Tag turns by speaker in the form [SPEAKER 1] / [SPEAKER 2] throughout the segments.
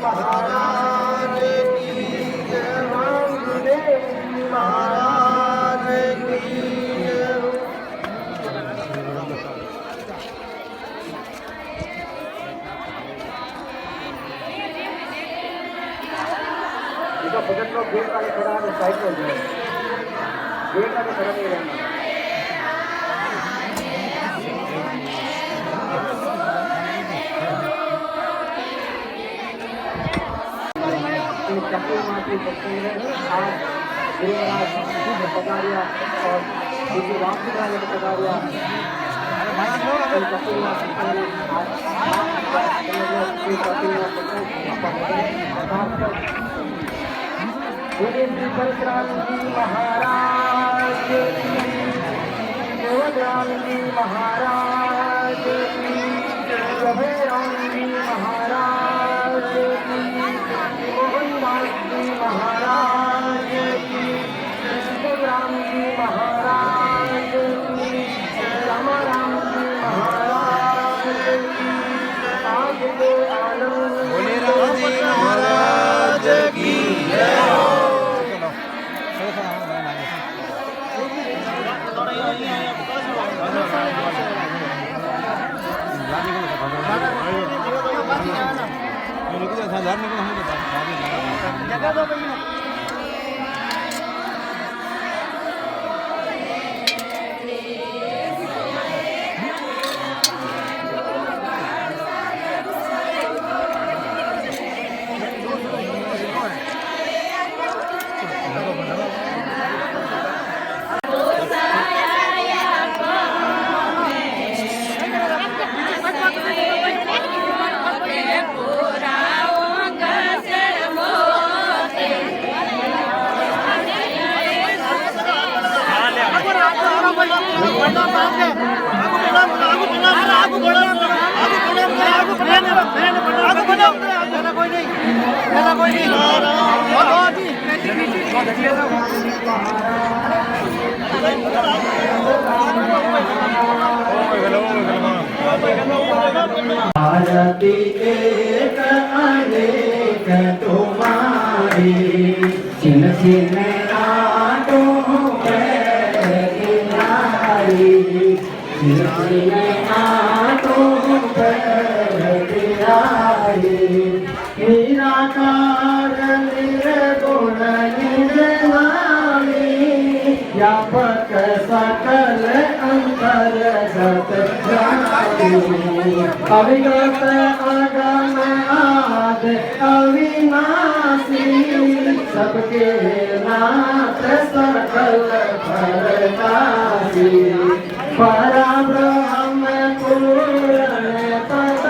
[SPEAKER 1] महाराज की जय, वामदेव जी महाराज की जय। भगत लोग गेट वाले खड़ा है, साइड पर जाए, गेट वाले खड़ा नहीं रहना। चक्कर माती तस्वीर आज गुरुराज पधारिया और दूसरी रामपुरा ने पधारिया परशुराम जी महाराज की, राम जी महाराज की, राम जी महाराज की, मोहनदास जी महाराज की, राम जी महाराज की, राम जी महाराज की, आज के आनंद राम जी महाराज की जय। आरती एक अनेक तुम्हारी, छिन छिन आटों पर गिराई, छिन छिन आटों पर गिराई। निराकार निर्गुण निर्वाणी, व्यापक सकल अंतर्गत जानी, अविगत अगम आद अविनाशी, सबके नाथ सकल परनाशी, परब्रह्म पूर्ण पद।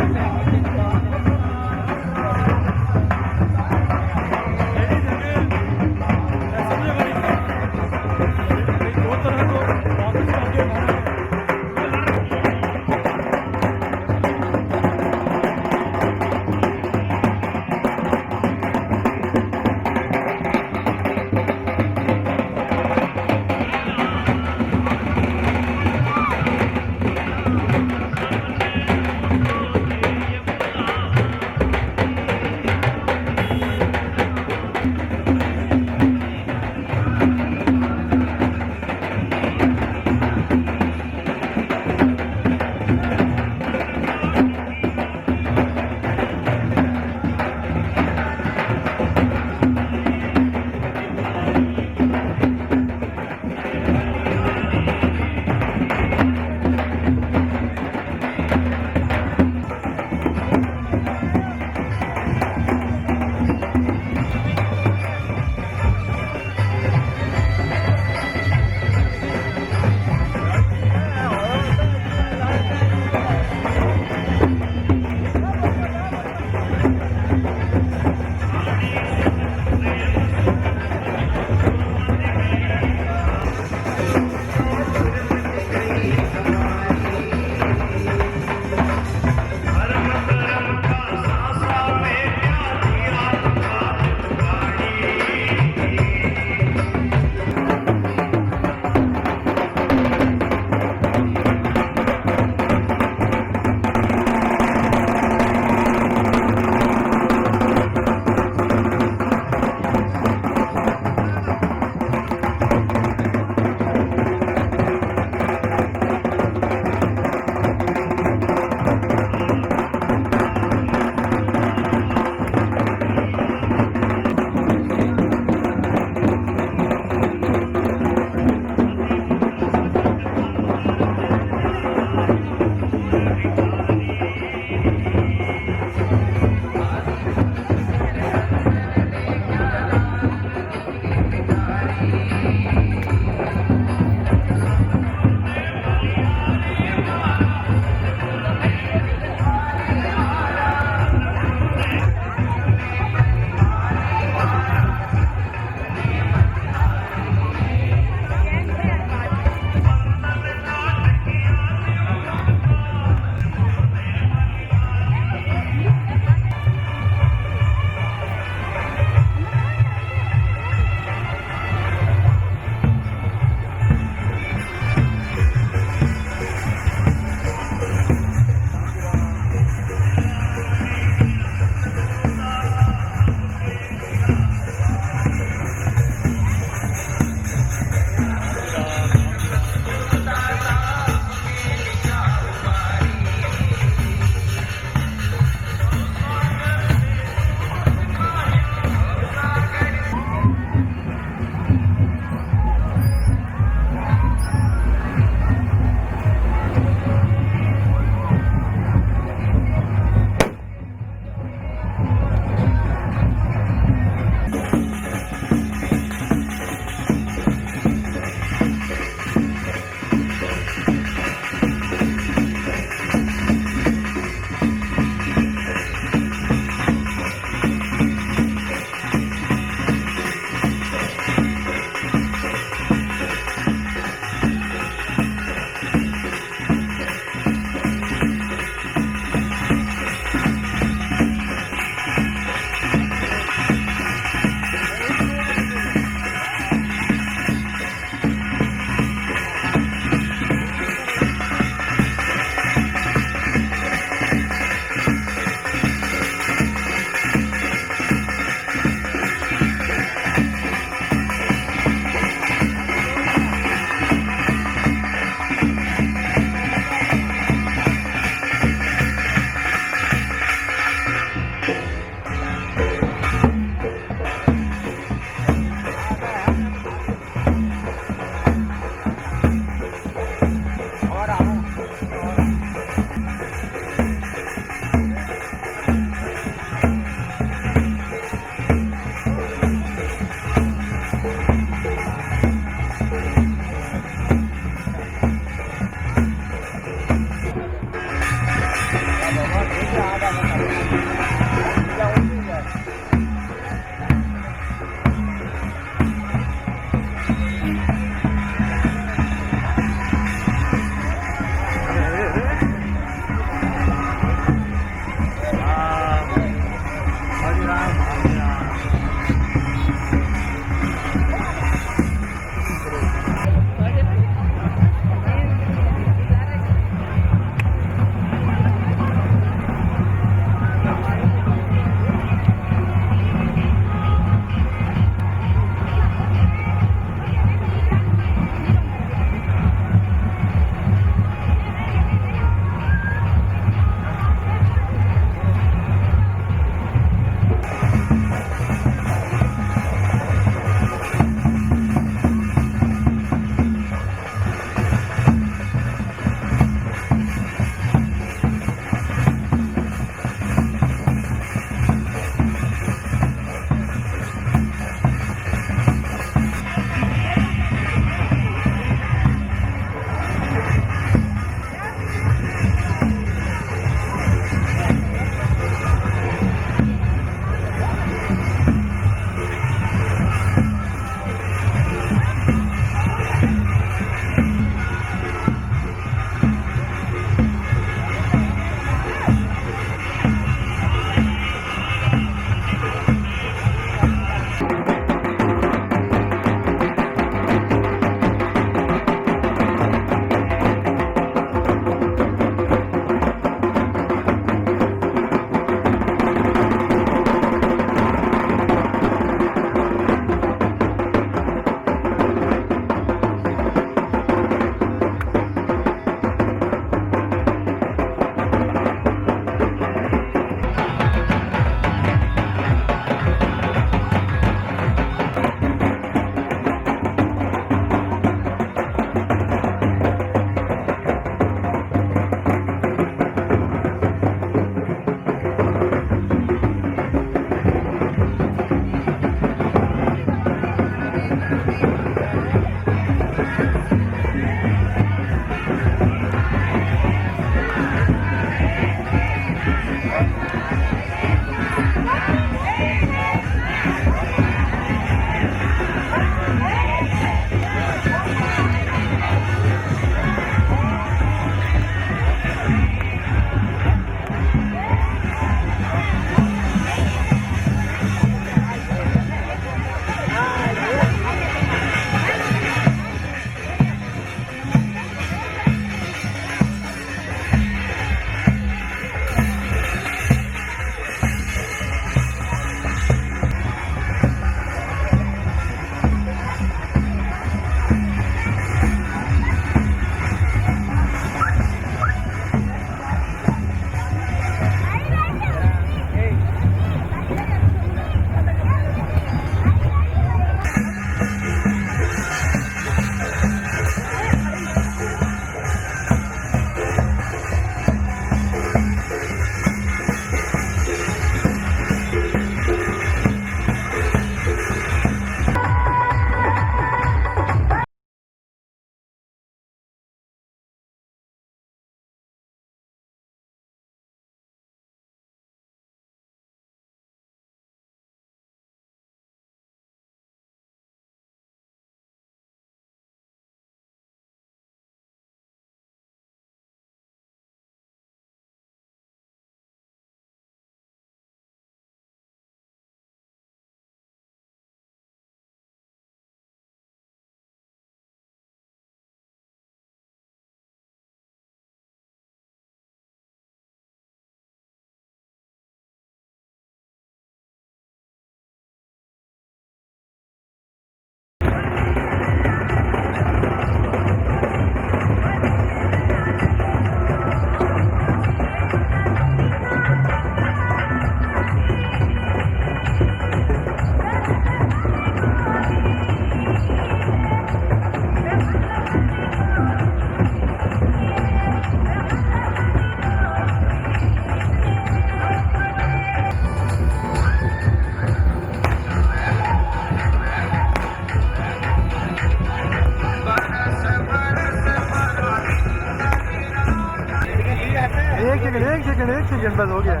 [SPEAKER 2] एक सेकंड बस हो गया।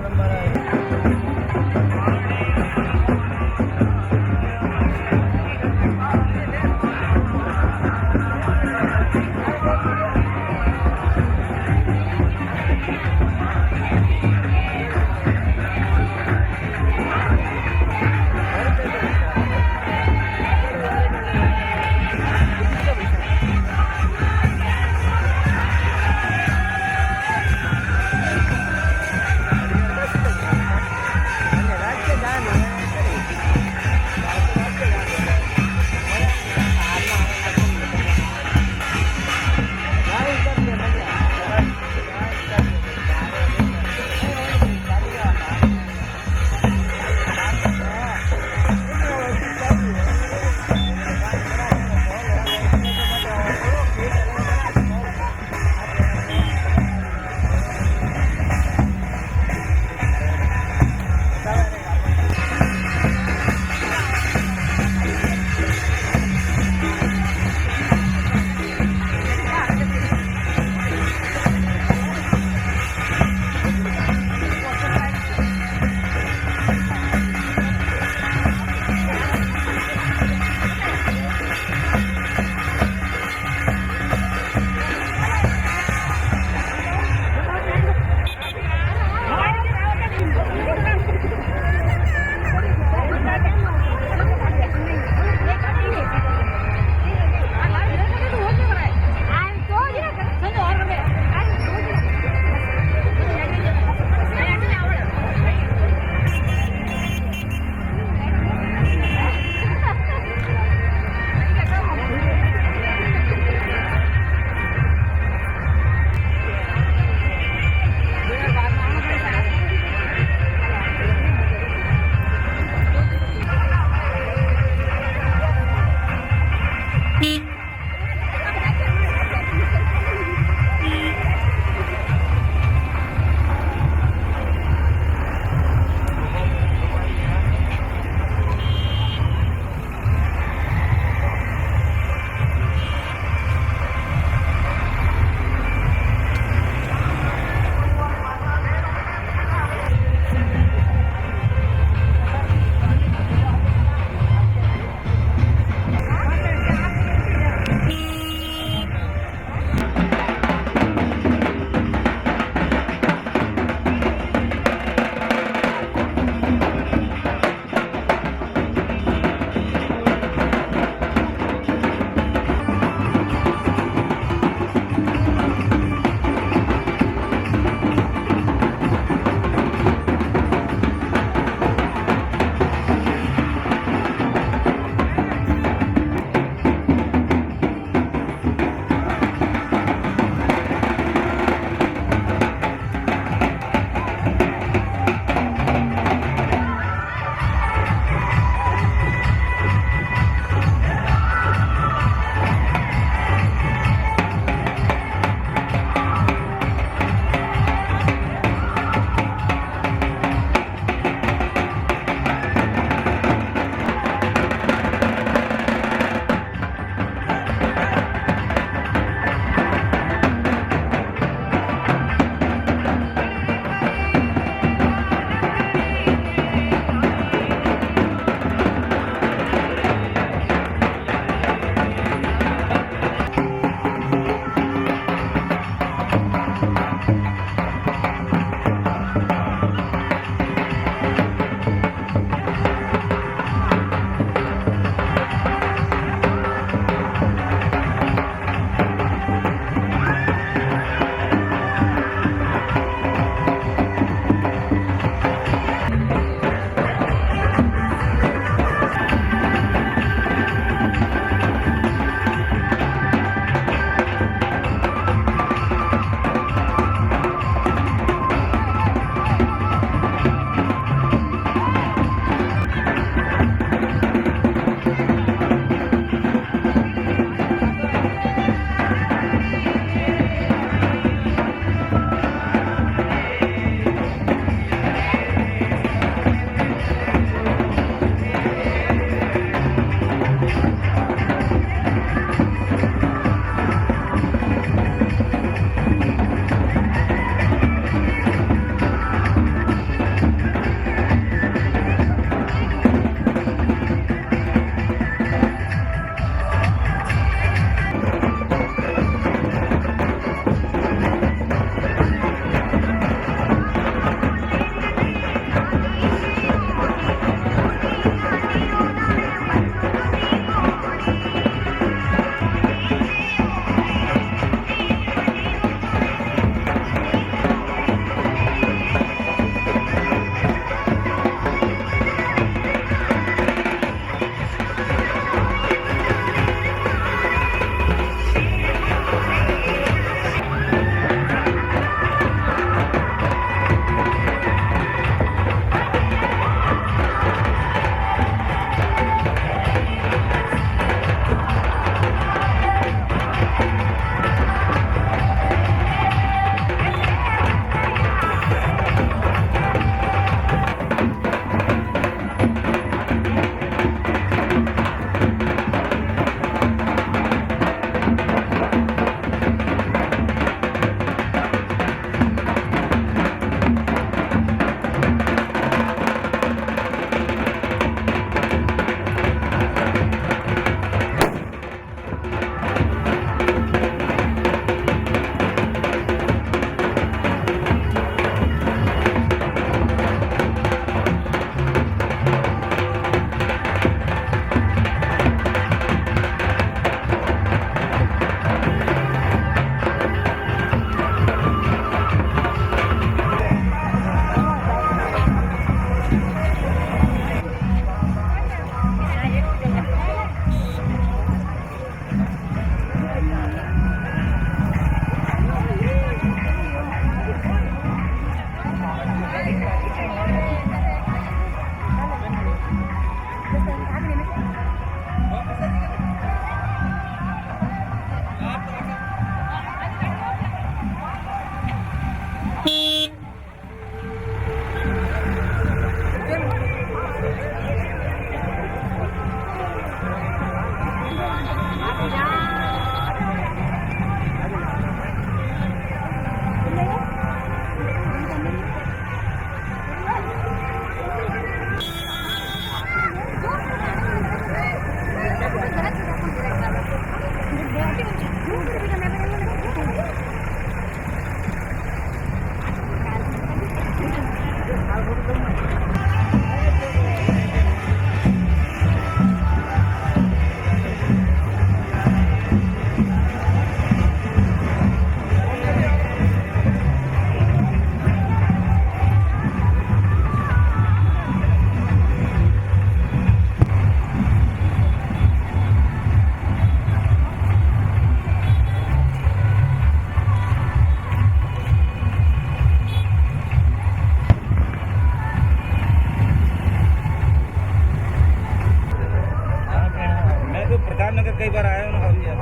[SPEAKER 3] नगर कई बार आया उन्होंने भी यार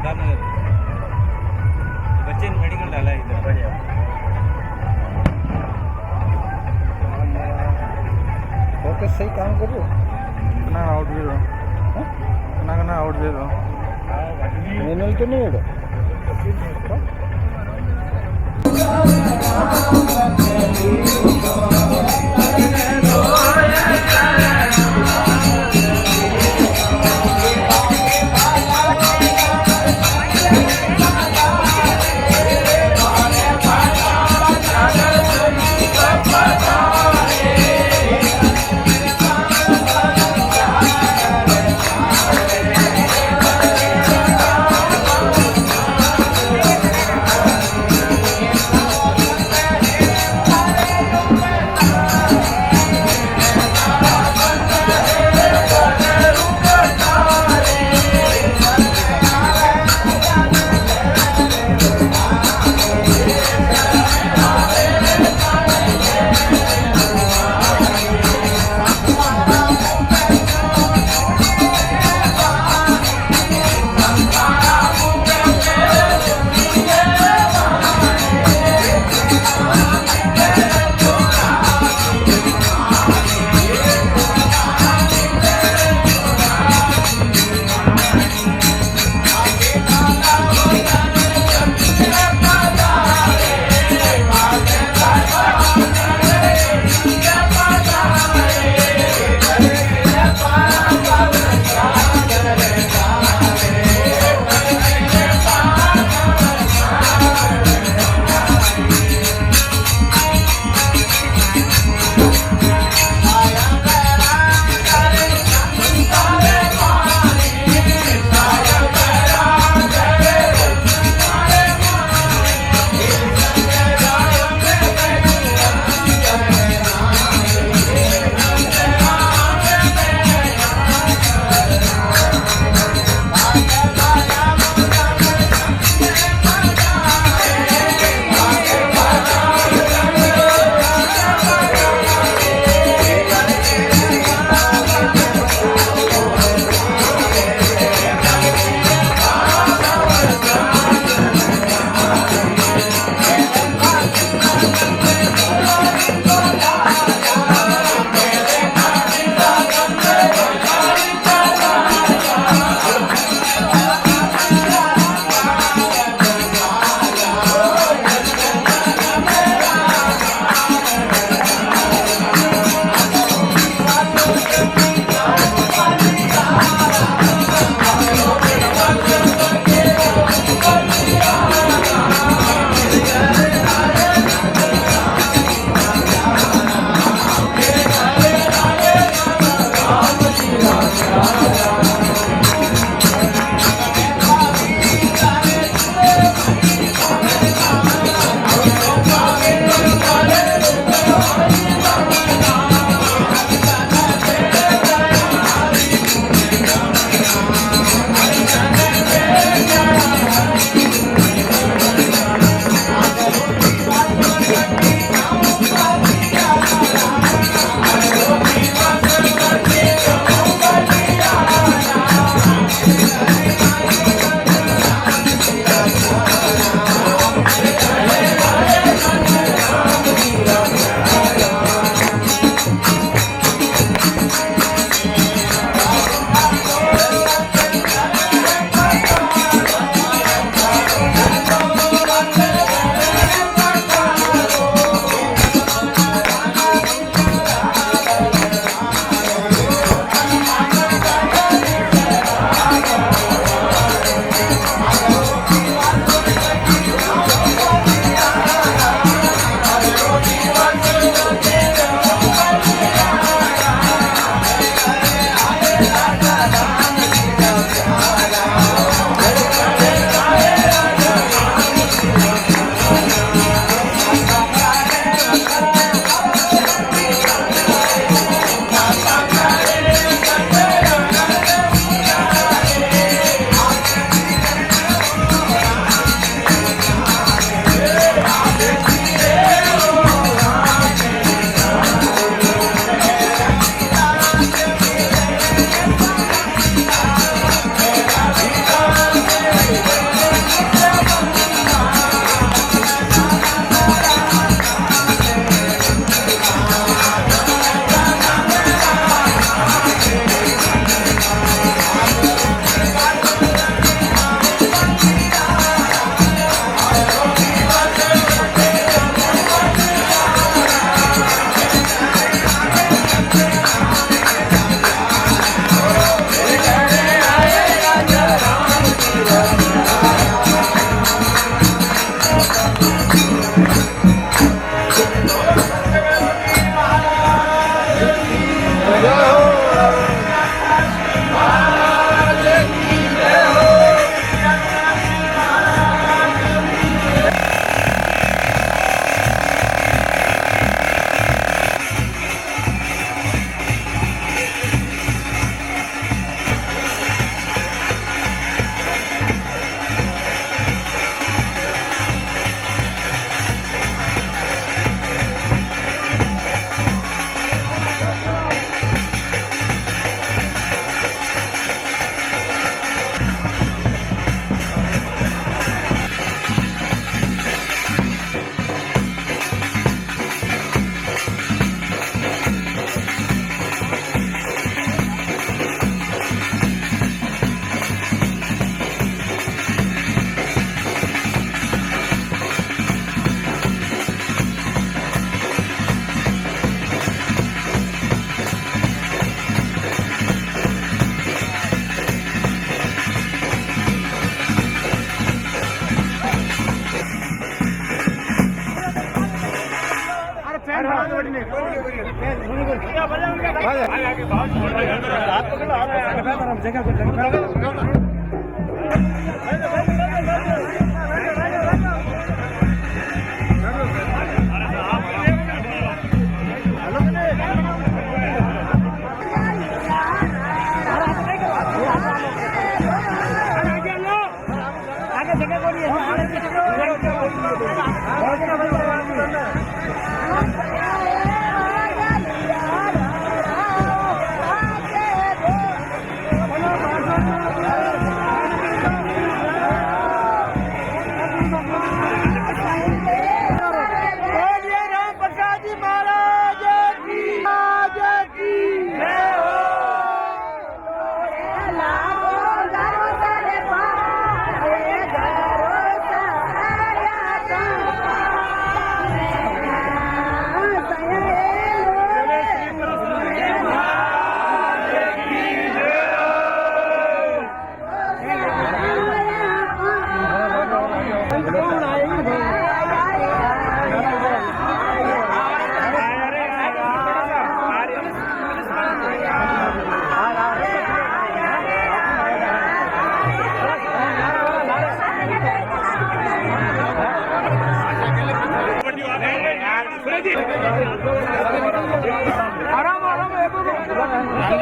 [SPEAKER 3] नगर बच्चे ने मेडिकल डाला है इधर बढ़िया
[SPEAKER 1] फोकस सही काम कर रहे हो
[SPEAKER 2] ना आउट दे दो ना आउट दे दो
[SPEAKER 1] मैनुअल तो नहीं है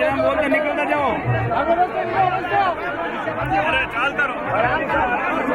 [SPEAKER 2] राम बोलते निकलता जाओ। अरे चालता रहो।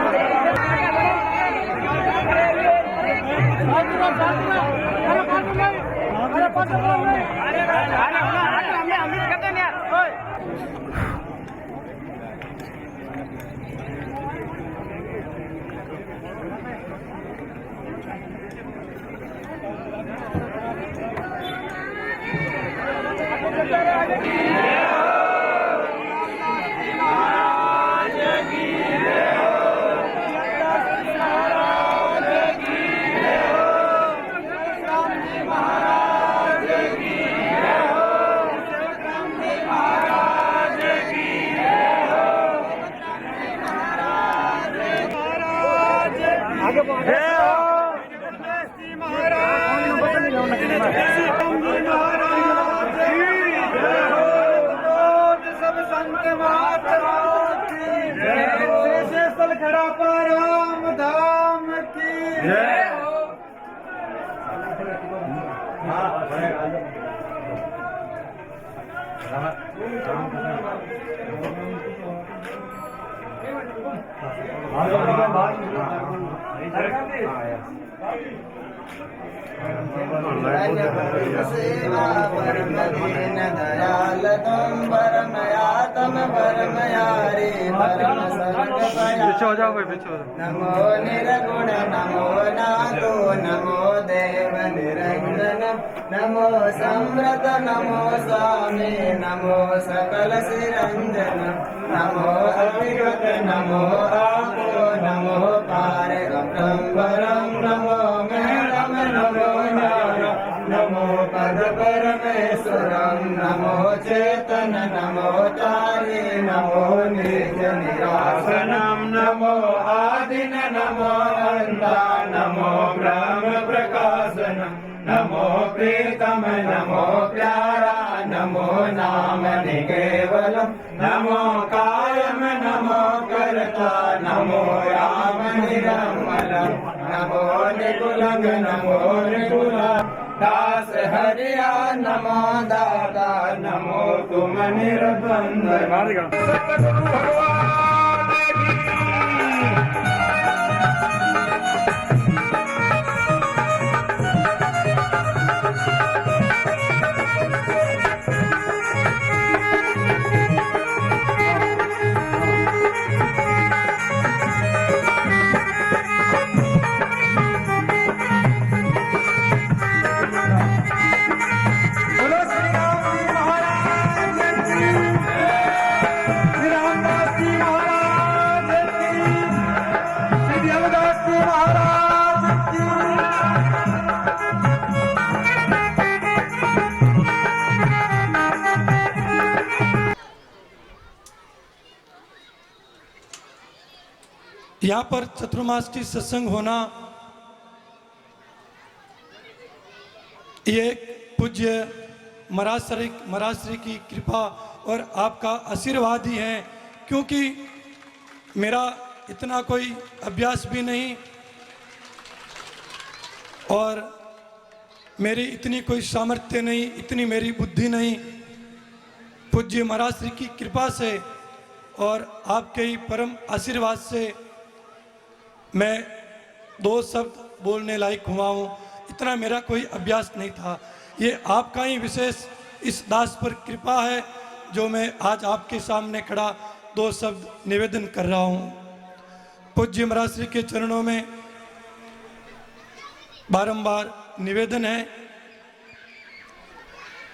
[SPEAKER 4] सेवा परम दीन दयाल तुम परमयातम परमयारी परम सर्ग
[SPEAKER 2] पीछे हो जाओ भाई, पीछे हो जाओ।
[SPEAKER 4] नमो निर्गुण नमो नाथो नमो देव निरंजन नमो सम्रत नमो स्वामी नमो सकल सिरंजन नमो अभिगत नमो आपो नमो पारगम्बरम नमो मेणम नमो ज्ञान नमो पद परमेश्वरम नमो चेतन नमो चारि नमो निज निरासनम नमो आदिन नमो अन्ता नमो ब्रह्म प्रकाशनम नमो प्रीतम नमो प्यारा नमो नाम निकेवलम नमो कायम नमो कर्ता नमो राम निरमलम नमो निकुलंग नमो निकुला दास हरिया नमो दाता नमो तुम निर्बंधन
[SPEAKER 5] यहाँ पर चतुर्मास की सत्संग होना ये पूज्य महाराज श्री की कृपा और आपका आशीर्वाद ही है, क्योंकि मेरा इतना कोई अभ्यास भी नहीं और मेरी इतनी कोई सामर्थ्य नहीं, इतनी मेरी बुद्धि नहीं। पूज्य महाराज श्री की कृपा से और आपके ही परम आशीर्वाद से मैं 2 शब्द बोलने लायक हुआ हूँ। इतना मेरा कोई अभ्यास नहीं था। ये आपका ही विशेष इस दास पर कृपा है जो मैं आज आपके सामने खड़ा 2 शब्द निवेदन कर रहा हूँ। पूज्य महाराज श्री के चरणों में बारंबार निवेदन है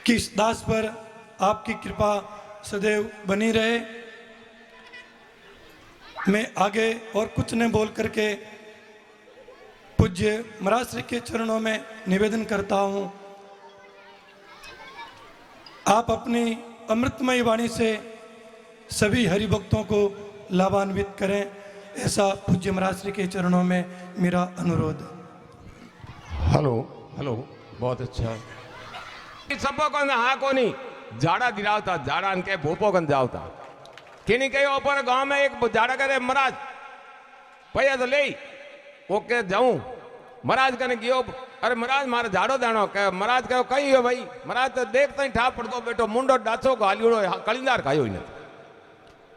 [SPEAKER 5] कि इस दास पर आपकी कृपा सदैव बनी रहे। मैं आगे और कुछ नहीं बोल करके पूज्य महाराज श्री के चरणों में निवेदन करता हूँ, आप अपनी अमृतमयी वाणी से सभी हरिभक्तों को लाभान्वित करें, ऐसा पूज्य महाराज श्री के चरणों में मेरा अनुरोध।
[SPEAKER 6] हेलो हेलो, बहुत अच्छा। सबको कन हाँ कोनी जाड़ा दिलावता जाड़ा के भूपो कन जावता किनी कही ऊपर गांव में एक जाड़ा करे महाराज पैया तो ले ओके जाऊं महाराज कने गयो, अरे महाराज मारे झाड़ो दाणो कहे महाराज कहो कही हो भाई महाराज तो देखता ही ठाप पड़तो बेटो मुंडो डाचो गालियोड़ो कलिंदार खायो ही नहीं।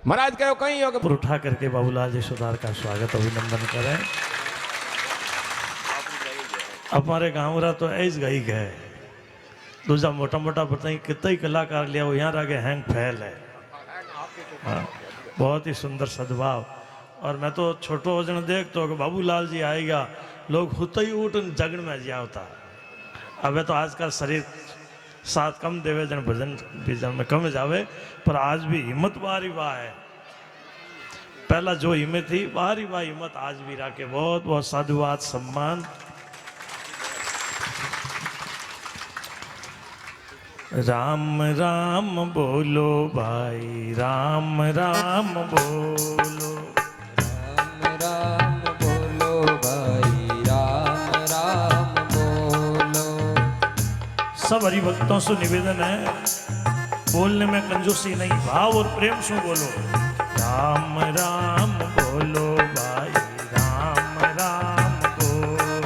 [SPEAKER 6] महाराज कहो कही हो
[SPEAKER 7] पर उठा करके बाबूलाल जी सुधार का स्वागत अभिनंदन करें। हमारे गाँव रा तो ऐस गई गए दूसरा मोटा मोटा पता नहीं कितना ही कलाकार लिया वो यहाँ आगे हैंग फैल है। हाँ, बहुत ही सुंदर सद्भाव। और मैं तो छोटो वजन देख तो बाबूलाल जी आएगा लोग खुद ही उठ जगन में जाता। अब तो आजकल शरीर साथ कम देवे जन भजन भीजन में कम जावे, पर आज भी हिम्मत बारी वाह है। पहला जो हिम्मत थी बारी वाह हिम्मत आज भी रखे। बहुत बहुत साधुवाद सम्मान। राम राम बोलो भाई राम राम बोलो,
[SPEAKER 8] राम राम बोलो भाई राम राम बोलो।
[SPEAKER 7] सब हरिभक्तों से निवेदन है बोलने में कंजूसी नहीं, भाव और प्रेम से बोलो। राम राम बोलो भाई राम राम बोलो,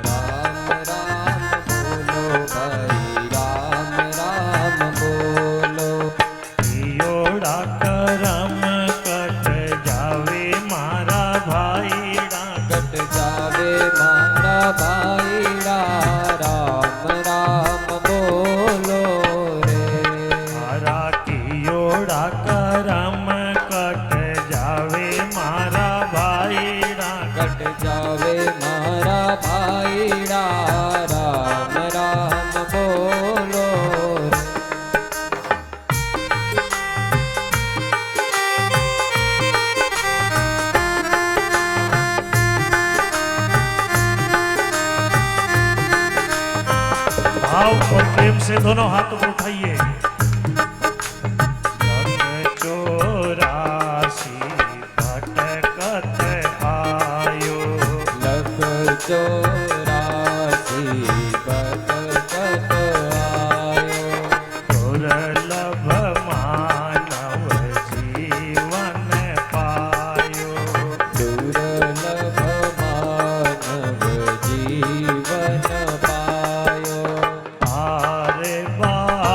[SPEAKER 8] राम राम बोलो भाई राम राम बोलो।
[SPEAKER 7] योड़ा करम कट जावे मारा भाईड़ा,
[SPEAKER 8] कट जावे मारा भाईड़ा राम राम बोलो रे।
[SPEAKER 7] हरा की योड़ा करम कट जावे मारा भाईड़ा,
[SPEAKER 8] कट जावे मारा भाईड़ा राम राम बोलो रे।
[SPEAKER 7] भाव और प्रेम से दोनों हाथों को उठाइए। चौरासी भटकत आयो,
[SPEAKER 8] लख चौरासी भटकत आयो।
[SPEAKER 7] दुर्लभ मानव जीवन पायो,
[SPEAKER 8] दुर्लभ मानव जीवन पायो।
[SPEAKER 7] आरे बार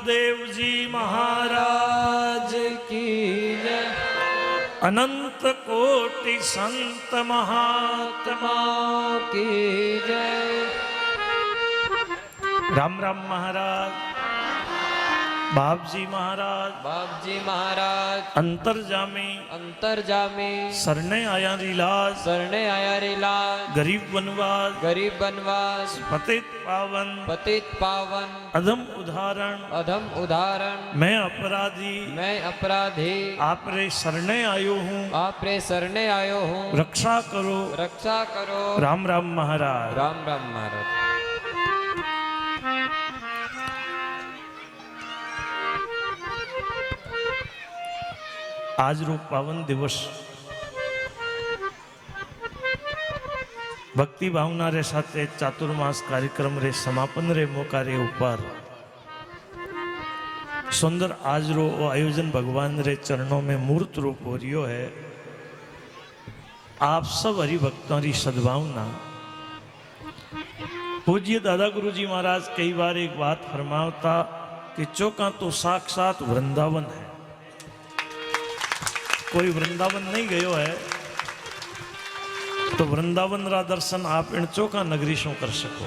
[SPEAKER 7] गुरुदेव जी महाराज
[SPEAKER 8] की जय।
[SPEAKER 7] अनंत कोटि संत महात्मा
[SPEAKER 8] की जय।
[SPEAKER 7] राम राम महाराज, बाप जी महाराज,
[SPEAKER 8] बाप जी महाराज
[SPEAKER 7] अंतर्जामी
[SPEAKER 8] अंतर्जामी
[SPEAKER 7] सरने आया रिलाज,
[SPEAKER 8] सरने आया रिलाज,
[SPEAKER 7] गरीब बनवास,
[SPEAKER 8] गरीब बनवास,
[SPEAKER 7] पतित पावन,
[SPEAKER 8] पतित पावन,
[SPEAKER 7] अधम उदाहरण,
[SPEAKER 8] अधम उदाहरण,
[SPEAKER 7] मैं अपराधी,
[SPEAKER 8] मैं अपराधी,
[SPEAKER 7] आप रे शरणे आयो हूँ,
[SPEAKER 8] आप रे शरणे आयो हूँ,
[SPEAKER 7] रक्षा करो,
[SPEAKER 8] रक्षा करो।
[SPEAKER 7] राम राम महाराज।
[SPEAKER 8] राम राम महाराज।
[SPEAKER 7] आज रो पावन दिवस भक्ति भावना रे साथे चातुर्मास कार्यक्रम रे समापन रे मौका रे ऊपर सुंदर आज रो आयोजन भगवान रे चरणों में मूर्त रूप हो रियो है। आप सब हरिभक्तों की सद्भावना। पूज्य दादा गुरु जी महाराज कई बार एक बात फरमावता कि चौका तो साक्षात वृंदावन है। कोई वृंदावन नहीं गयो है तो वृंदावन रा दर्शन आप इन चौका नगरी शो कर सको।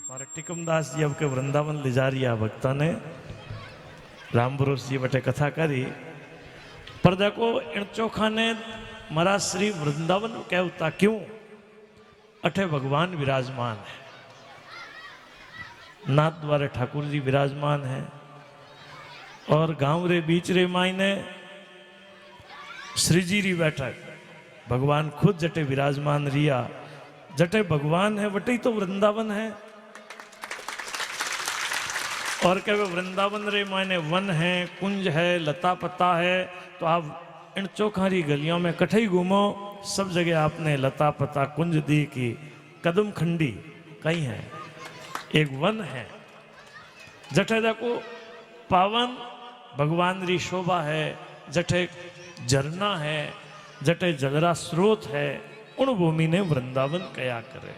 [SPEAKER 7] हमारे टिकमदास जी अब के वृंदावन ले जा रही भक्ता ने राम भरोस जी बटे कथा करी, पर देखो इन चौखा ने महाराज श्री वृंदावन कहता क्यों? अठे भगवान विराजमान है, नाथ द्वारे ठाकुर जी विराजमान है और गांव रे बीच रे मायने श्रीजी री बैठक भगवान खुद जटे विराजमान रिया। जटे भगवान है वटे तो वृंदावन है। और क्या वृंदावन रे मायने वन है, कुंज है, लता पत्ता है। तो आप इन चौखारी गलियों में कठे ही घूमो, सब जगह आपने लता पत्ता कुंज दी की कदम खंडी कहीं है, एक वन है। जठे देखो पावन भगवान री शोभा है, जठे झरना है, जठे जलरा स्रोत है, उन भूमि ने वृंदावन कया करे।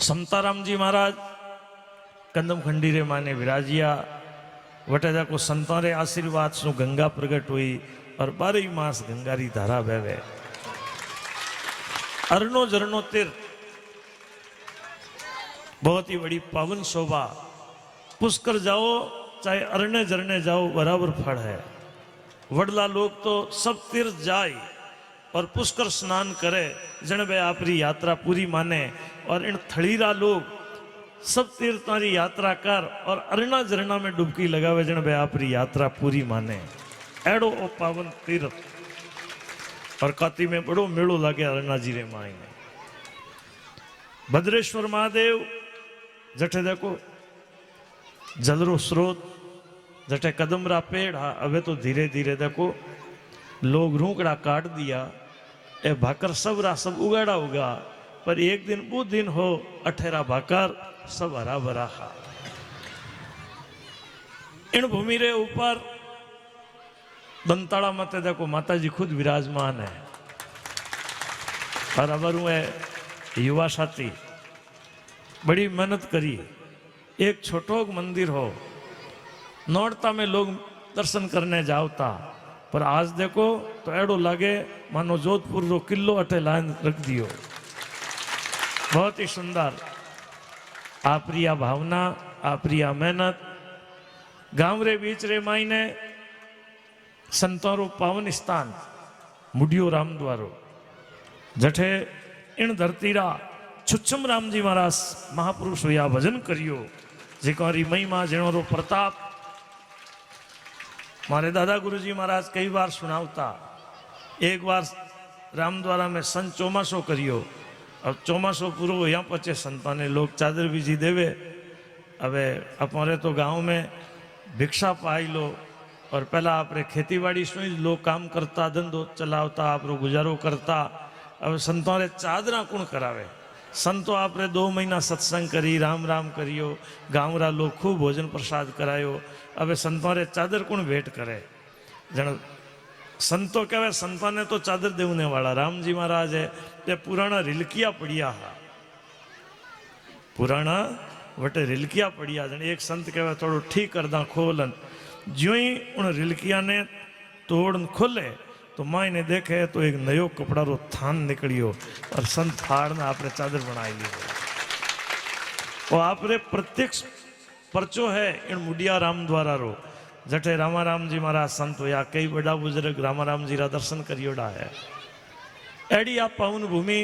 [SPEAKER 7] समताराम जी महाराज कंदम खंडी रे माने विराजिया, वटे देखो संतों रे आशीर्वाद सु गंगा प्रगट हुई और 12 मास गंगा री धारा बहवे। अरनो जरनो तीर्थ बहुत ही बड़ी पावन शोभा। पुष्कर जाओ चाहे अरण्य झरने जाओ बराबर फल है। वडला लोग तो सब तीर्थ जाए और पुष्कर स्नान करे जन वे आपरी यात्रा पूरी माने। और इन थड़ीरा लोग सब तीर्थों की यात्रा कर और अरण्य झरना में डुबकी लगावे जन वे आपरी यात्रा पूरी माने। एड़ो ओ पावन तीर्थ। और काती में बड़ो मेड़ो लगे अरण्य जी रे माई ने। भद्रेश्वर महादेव जठे देखो जलरो स्रोत, जठे कदमरा पेड़। हाँ अबे तो धीरे धीरे देखो लोग रूकड़ा काट दिया, ए भाकर सब रा सब उगाड़ा उगा। पर एक दिन वो दिन हो अठेरा भाकर सब हरा भरा। इन भूमि रे ऊपर दंताड़ा मत देखो माता जी खुद विराजमान है। और अबर हुए युवा साथी बड़ी मेहनत करी, एक छोटो मंदिर हो नौड़ता में लोग दर्शन करने जावता। पर आज देखो तो एड़ो लगे मानो जोधपुर रो किलो अटे लाइन रख दियो। बहुत ही सुंदर आप्रिया भावना, आप्रिया मेहनत। गांव रे बीच रे मायने संतों रो पावन स्थान मुडियो राम द्वारो, जठे इन धरतीरा छुच्छम राम जी महाराज महापुरुष हुआ भजन करियो। जिकारी महिमा जेनो रो प्रताप मारे दादा गुरु जी महाराज कई बार सुनावता। एक बार राम द्वारा में सन चौमासो करियो। अब चौमासो पूरो यहाँ पचे संता ने लोग चादर बीजी देवे। अबे अपने तो गांव में भिक्षा पाई लो और पहला आपरे खेती बाड़ी सु लोग काम करता, धंधो चलावता, आप गुजारो करता। अब संतों रे चादरा कौन करावे? संतो आपरे 2 महीना सत्संग करी, राम राम करियो, गाँव रा लोग खूब भोजन प्रसाद करायो। अब संतों रे चादर कौन भेंट करे? जन संतो कहवे संतों ने तो चादर देने वाला राम जी महाराज है। ते पुराना रिलकिया पड़िया हा पुराना वटे रिलकिया पड़िया जन एक संत कहवा थोड़ो ठीक कर दा खोलन ज्यों ही उन रिलकिया ने तोड़न खोले तो माँ ने देखे तो एक नयो कपड़ा रो थान निकलियो और संत फाड़ना आपने चादर बनाई ली और आपरे प्रत्यक्ष परचो है इन मुडिया राम द्वारा रो जटे रामाराम जी महाराज संत होया कई बड़ा बुजुर्ग रामाराम जी रा दर्शन करियोड़ा है एडी आप पावन भूमि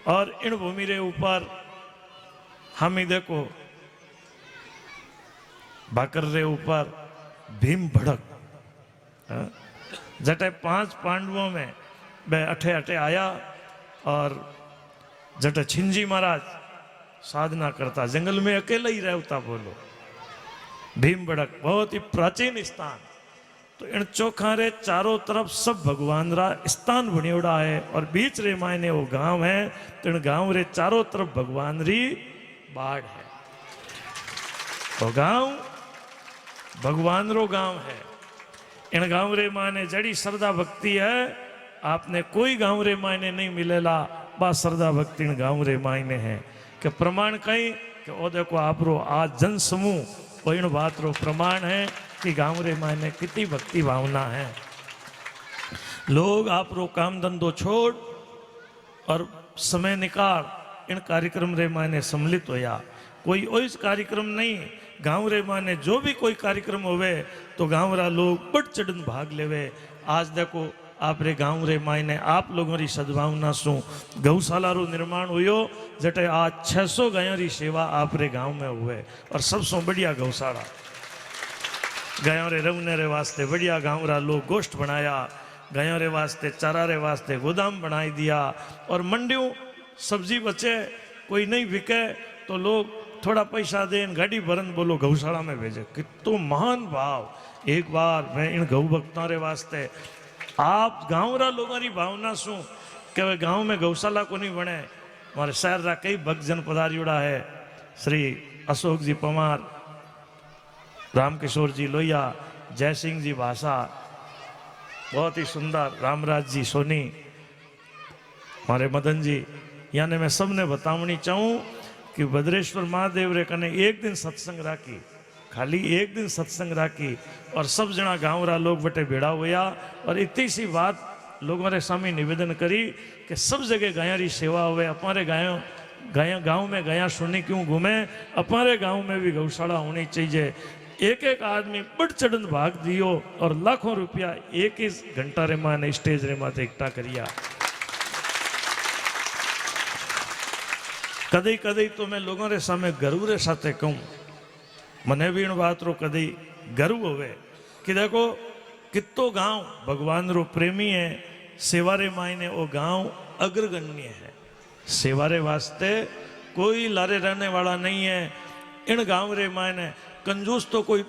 [SPEAKER 7] और इन भूमि रे ऊपर हम ही देखो भाकर रे ऊपर भीम भड़क जटे 5 पांडवों में बे अठे अठे आया और जटे छिंजी महाराज साधना करता जंगल में अकेला ही रहता बोलो भीम भड़क बहुत ही प्राचीन स्थान तो इन चौखा रे चारों तरफ सब भगवान रा स्थान बनियोड़ा है और बीच रे मायने वो गांव है तो इन गांव रे चारों तरफ भगवान री बाढ़ है तो गांव भगवान रो गांव है इन गांव रे मायने जड़ी श्रद्धा भक्ति है आपने कोई गांव रे मायने नहीं मिलेला बा श्रद्धा भक्ति इन गांव रे मायने है कि प्रमाण कहीं कि ओ देखो आप रो आज जन समूह वो इन बात रो प्रमाण है कि गांव रे मायने कितनी भक्ति भावना है लोग आप रो काम धंधो छोड़ और समय निकाल इन कार्यक्रम रे मायने सम्मिलित होया कोई ओइस कार्यक्रम नहीं गांव रे माने जो भी कोई कार्यक्रम होवे तो गांव रा लोग बढ़ चढ़न भाग लेवे आज देखो आप रे गांव रे मायने आप लोगों री सद्भावना सु गौशाला रो निर्माण हुयो जटे आज 600 गायों री सेवा आप रे गांव में हुए और सबसे बढ़िया गौशाला गायों रे रवने रे वास्ते बढ़िया गांव रा लोग गोश्त बनाया गायों रे वास्ते चारा रे वास्ते गोदाम बनाई दिया और मंडियों सब्जी बचे कोई नहीं बिके तो लोग थोड़ा पैसा दें गाड़ी भरन बोलो गौशाला में भेजे कितो महान भाव एक बार मैं इन गौ भक्तों रे वास्ते आप गांव रा लोगों की भावना सु कि वे गांव में गौशाला को नहीं बने हमारे शहर रा कई भक्तजन पधारियोड़ा है श्री अशोक जी पवार रामकिशोर जी लोहिया जय सिंह जी भाषा बहुत ही सुंदर रामराज जी सोनी हमारे मदन जी यानी मैं सबने बतावनी चाहूँ कि भद्रेश्वर महादेव रे कने एक दिन सत्संग राखी खाली एक दिन सत्संग राखी और सब जना गांव रा लोग बटे भेड़ा हुआ और इतनी सी बात लोगों रे सामने निवेदन करी कि सब जगह गायों री सेवा हुए हमारे गांव में गाया सुनी क्यों घूमे हमारे गांव में भी गौशाला होनी चाहिए एक एक आदमी बढ़ चढ़न भाग दियो और लाखों रुपया एक ही घंटा रे माने स्टेज रे माते इकट्ठा करिया कदई कदई तो मैं लोगों रे सामने गर्व रे साथे कहूँ मने भी इन बात रो कदई गर्व होवे कि देखो कितो गांव भगवान रो प्रेमी है सेवारे मायने वो गांव अग्रगण्य है सेवारे वास्ते कोई लारे रहने वाला नहीं है इन गांव रे मायने कंजूस तो कोई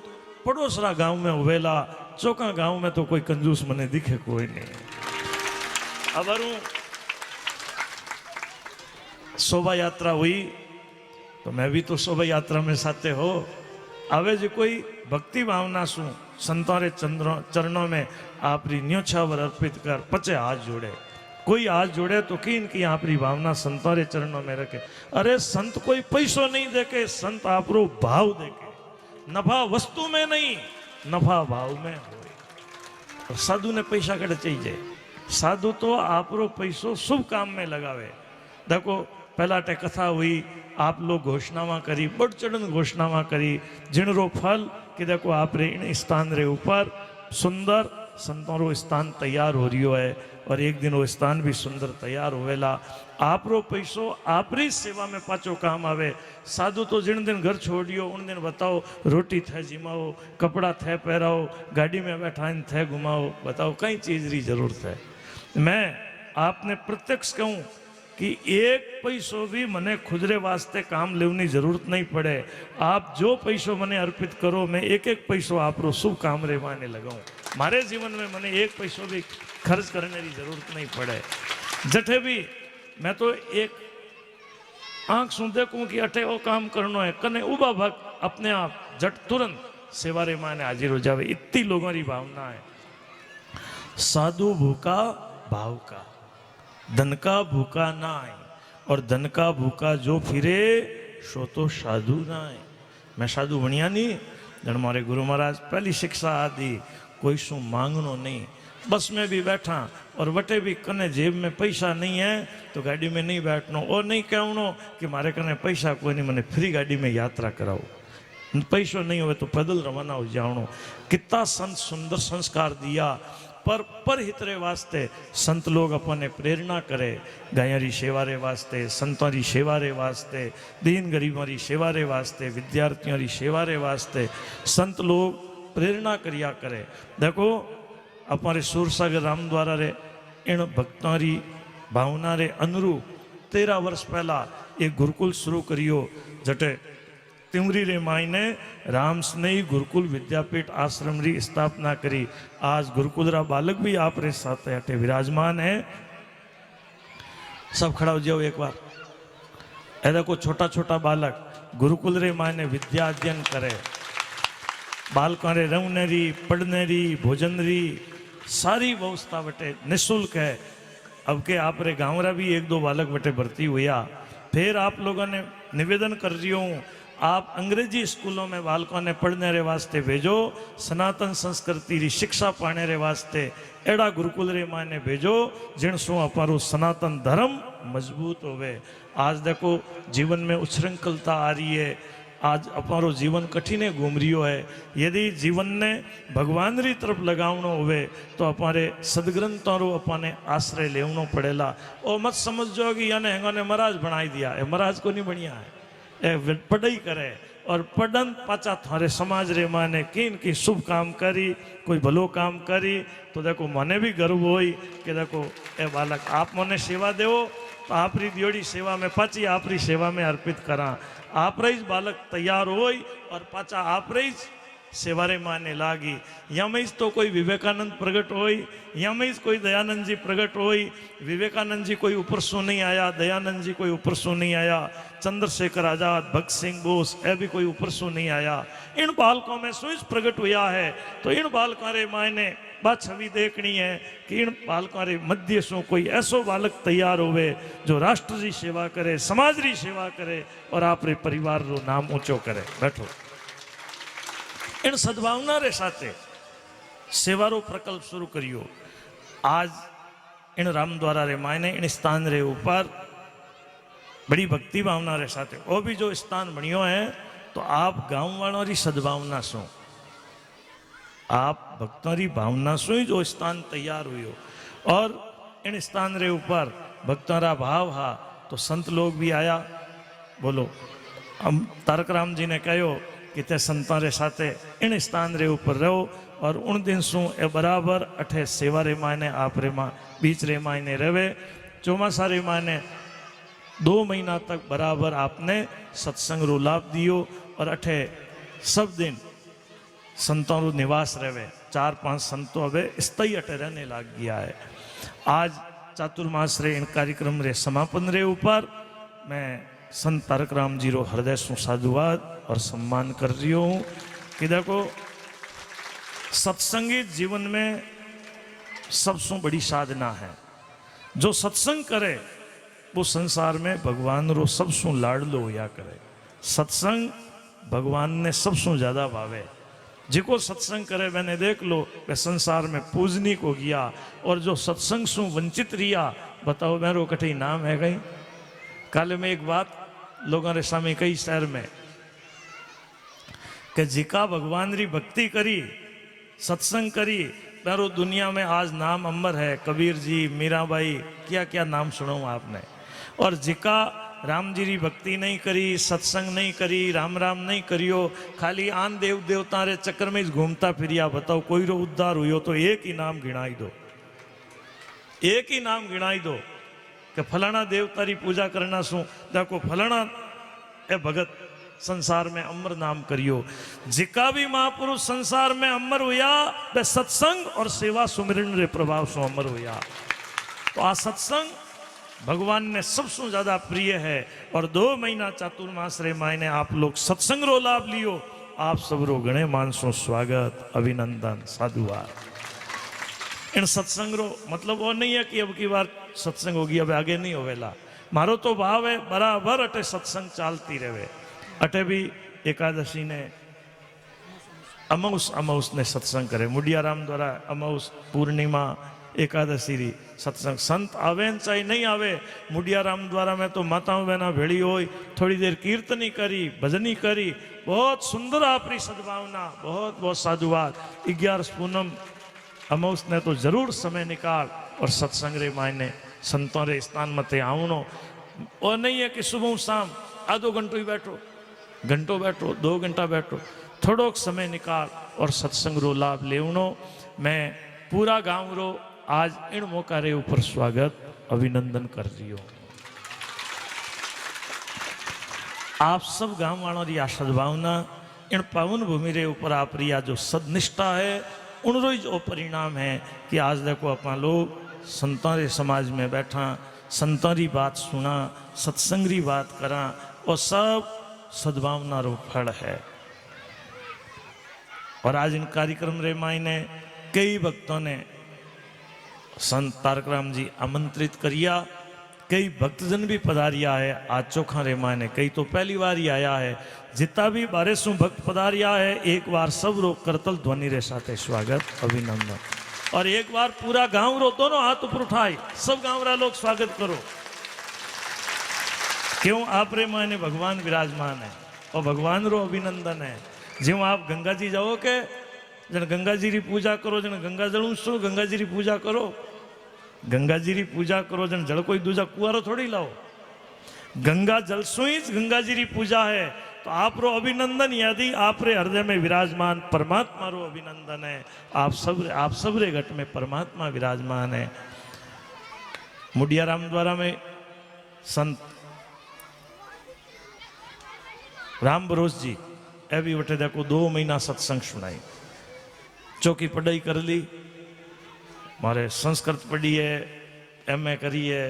[SPEAKER 7] पड़ोसरा गांव में हुएला चौका गांव में तो कोई कंजूस मने दिखे कोई नहीं अब शोभा यात्रा हुई तो मैं भी तो शोभा यात्रा में साथे हो आवे जो कोई भक्ति भावना सु संतों रे चरणों में आपरी न्योछावर अर्पित कर पचे हाथ जोड़े कोई हाथ जोड़े तो की इनकी आपरी भावना संतों रे चरणों में रखे अरे संत कोई पैसो नहीं देके संत आपरो भाव देके नफा वस्तु में नहीं नफा भाव में हो साधु ने पैसा कड़े चाहिए साधु तो आपरो पैसो शुभ काम में लगावे देखो पहला टे कथा हुई आप लोग घोषणावा करी बढ़ चढ़न घोषणावा करी जिनरो फल कि देखो आप रे इन स्थान रे ऊपर सुंदर संतों रो स्थान तैयार हो रही है और एक दिन वो स्थान भी सुंदर तैयार होवेला आप रो पैसो आपरी सेवा में पाचो काम आवे साधु तो जिन दिन घर छोड़ियो उन दिन बताओ रोटी थे जिमाओ कपड़ा थे पहराओ गाड़ी में बैठा थे घुमाओ बताओ कई चीज री जरूरत है मैं आपने प्रत्यक्ष कहूँ कि एक पैसो भी मने खुदरे वास्ते काम लेवनी जरूरत नहीं पड़े आप जो पैसो मने अर्पित करो मैं एक एक पैसो आप रो शुभ काम रे माने लगाऊं मारे जीवन में मने एक पैसो भी खर्च करने की जरूरत नहीं पड़े जठे भी मैं तो एक आंख सु देखूं कि अठे वो काम करना है कने उबा भग अपने आप जट तुरंत सेवा रे माने हाजिर हो जावे इतनी लोगों की भावना है साधु भूखा भाव का धन का भूखा ना आए और धन का भूखा जो फिरे सो तो साधु ना है। मैं साधु बनिया नहीं, जन मारे गुरु महाराज पहली शिक्षा आदि कोई सु मांगनो नहीं। बस में भी बैठा और वटे भी कने जेब में पैसा नहीं है तो गाड़ी में नहीं बैठनो और नहीं कहनो कि मारे कने पैसा कोई नहीं, मैंने फ्री गाड़ी में यात्रा कराओ। पैसों नहीं हो तो पैदल रवाना हो जाओ। कितना संत सुंदर संस्कार दिया, पर हितरे वास्ते संत लोग अपने प्रेरणा करे। गाया री सेवा रे वास्ते, संतों री सेवा रे वास्ते, दीन गरीबों री सेवा रे वास्ते, विद्यार्थियों री सेवा रे वास्ते संत लोग प्रेरणा करिया करे। देखो अपने सूरसागर राम द्वारा रे इन भक्तों री भावना रे अनुरूप 13 वर्ष पहला एक गुरुकुल शुरू करियो, जटे तिमरी रे माई ने राम स्नेही गुरुकुल विद्यापीठ आश्रम री स्थापना करी। आज गुरुकुल रा बालक भी आप रे साथ अटे विराजमान है। सब खड़ा हो जाओ एक बार। ए देखो छोटा छोटा बालक गुरुकुल रे माई ने विद्या अध्ययन करे। बालकों रे रवने री, पढ़ने री, भोजन री सारी व्यवस्था बटे निःशुल्क है। अब के आप रे गाँव रा भी 1-2 बालक बटे भर्ती हुआ। फिर आप लोगों ने निवेदन कर रही हूँ, आप अंग्रेजी स्कूलों में बालकों ने पढ़ने रे वास्ते भेजो। सनातन संस्कृति री शिक्षा पाने रे वास्ते एड़ा गुरुकुल रे माने भेजो जिन सो अपारो सनातन धर्म मजबूत होवे। आज देखो जीवन में उच्छृंखलता आ रही है, आज अपारो जीवन कठिने घूम रियो है। यदि जीवन ने भगवान री तरफ लगावनो होवे तो अपारे सदग्रंथों रो अपने आश्रय लेवनो पड़ेला। और मत समझो कि याने हेंगोने महाराज बनाई दिया, ए महाराज को नहीं बढ़िया है। ए पढ़ाई करे और पढ़न पाचा थारे समाज रे माने किन की शुभ काम करी, कोई भलो काम करी तो देखो मने भी गर्व होई कि देखो ए बालक आप मने सेवा देवो तो आप री दियोड़ी सेवा में पाची आप री सेवा में अर्पित करा। आप रही बालक तैयार होई और पाचा आप रही सेवा रे माने लागी। यमें तो कोई विवेकानंद प्रगट होई, यमें कोई दयानंद जी प्रगट होई। विवेकानंद जी कोई ऊपर सो नहीं आया, दयानंद जी कोई ऊपर सो नहीं आया, चंद्रशेखर आजाद, भगत सिंह बोस ए भी कोई ऊपर सो नहीं आया। इन बालकों में सुइस प्रगट हुआ है तो इन बालकों रे मायने बात छवि देखनी है कि इन बालकों रे मध्य सो कोई ऐसो बालक तैयार होवे जो राष्ट्र की सेवा करे, समाज की सेवा करे और आप रे परिवार रो नाम ऊंचो करे। बैठो। इन सद्भावना रे साथे सेवारो प्रकल्प शुरू करियो। आज इन राम द्वारा रे मायने इन स्थान रे ऊपर बड़ी भक्ति भावना रे साथे वो भी जो स्थान बनियो है तो आप गांव वालों री सद्भावना सो, आप भक्तों री भावना सो ही जो स्थान तैयार हुई हो। और इन स्थान रे ऊपर भक्तों रा भाव हा तो संत लोग भी आया। बोलो हम तारक राम जी ने कहो कि ते संतां रे साथे इन स्थान रे ऊपर रहो और उन दिन सु ए बराबर अठे सेवा रे मायने आप रे मां बीच रे मायने रहे। चौमासा रे मायने 2 महीना तक बराबर आपने सत्संग रो लाभ दियो और अठे सब दिन संतों रो निवास रहे। 4-5 संतों अबे स्थायी अठे रहने लग गया है। आज चातुर्मास रे इन कार्यक्रम रे समापन रे ऊपर मैं संत तारक राम जी रो हृदय सु साधुवाद और सम्मान कर रही हूँ कि देखो सत्संगी जीवन में सबसे बड़ी साधना है। जो सत्संग करे वो संसार में भगवान रो सबसे लाडलो होया करे। सत्संग भगवान ने सबसे ज्यादा भावे। जिको सत्संग करे मैंने देख लो वे संसार में पूजनीक हो गया। और जो सत्संग सु वंचित रिया बताओ मेरो कठई नाम है गई। कल में एक बात लोगों ने सामने कई शहर में कि जिका भगवान री भक्ति करी, सत्संग करी, मेरो दुनिया में आज नाम अमर है। कबीर जी, मीराबाई, क्या क्या नाम सुनो आपने। और जिका राम जी री भक्ति नहीं करी, सत्संग नहीं करी, राम राम नहीं करियो, खाली आन देव देवता रे चक्कर में घूमता फिरिया बताओ कोई रो उद्धार हुई तो एक ही नाम गिनाई दो, एक ही नाम गिनाई दो कि फलाना देवता री पूजा करना सु देखो फलाना ए भगत संसार में अमर नाम करियो। जिका भी महापुरुष संसार में अमर हुआ वह सत्संग और सेवा सुमिरन रे प्रभाव से अमर हुआ। तो आ सत्संग भगवान ने सबसे ज्यादा प्रिय है। और 2 महीना चातुर्मास रे मायने आप लोग सत्संग रो लाभ लियो। आप सब रो गणे मानसों स्वागत, अभिनंदन, साधुवाद। इन सत्संग रो मतलब वो नहीं है कि अब की बार सत्संग होगी अब आगे नहीं होवेला। मारो तो भाव है बराबर अटे सत्संग चालती रहे। अटे भी एकादशी ने अमाउस ने सत्संग करे, मुडियाराम द्वारा अमाउस पूर्णिमा एकादशी री सत्संग संत आवे न चाहे नहीं आवे। मुडियाराम द्वारा में तो माताओं बहना भेड़ी होई, थोड़ी देर कीर्तनी करी, भजनी करी, बहुत सुंदर आपरी सद्भावना, बहुत बहुत साधुवाद। 11 पूनम अमाउस ने तो जरूर समय निकाल और सत्संग रे मायने संतों रे स्थान मते आवनो। और नहीं है कि सुबह शाम आधो घंटो ही बैठो, घंटों बैठो, 2 घंटा बैठो, थोड़ो समय निकाल और सत्संग रो लाभ लेवनो। मैं पूरा गांव रो आज इन मौका रे ऊपर स्वागत अभिनंदन कर रही हूं। आप सब गांव वालों की सद्भावना इन पावन भूमि रे ऊपर आप रिया जो सदनिष्ठा है उन ही जो परिणाम है कि आज देखो अपना लोग संतां रे समाज में बैठा, संतां री बात सुना, सत्संग री बात करा, और सब सद्भावना रो फल है। और आज इन कार्यक्रम रे मायने कई भक्तों ने संत तारक राम जी आमंत्रित करिया, कई भक्तजन भी पधारिया है। आज चोखा रे मायने कई तो पहली बार ही आया है। जितना भी 1200 भक्त पधारिया है, एक बार सब रो करतल ध्वनि रे साथे स्वागत अभिनंदन। और एक बार पूरा गांव रो दोनों हाथ ऊपर उठाई, सब गांव रा लोग स्वागत करो। क्यों? आप रे मायने भगवान विराजमान है और भगवान रो अभिनंदन है। ज्यों आप गंगा जी जाओ के जन गंगा जी री पूजा करो, जन गंगा जल सो गंगा जी री पूजा करो, गंगा जी री पूजा करो, जन जल कोई दूजा कुआरो थोड़ी लाओ, गंगा जल सो ही गंगा जी री पूजा है। तो आप रो अभिनंदन यदि आप रे हृदय में विराजमान परमात्मा रो अभिनंदन है। आप सब रे घट में परमात्मा विराजमान है। मुडियाराम द्वारा में संत राम बरोस जी अभी बटे देखो 2 महीना सत्संग सुनाई, चौकी पढ़ाई कर ली, मारे संस्कृत पढ़ी है, MA करी है,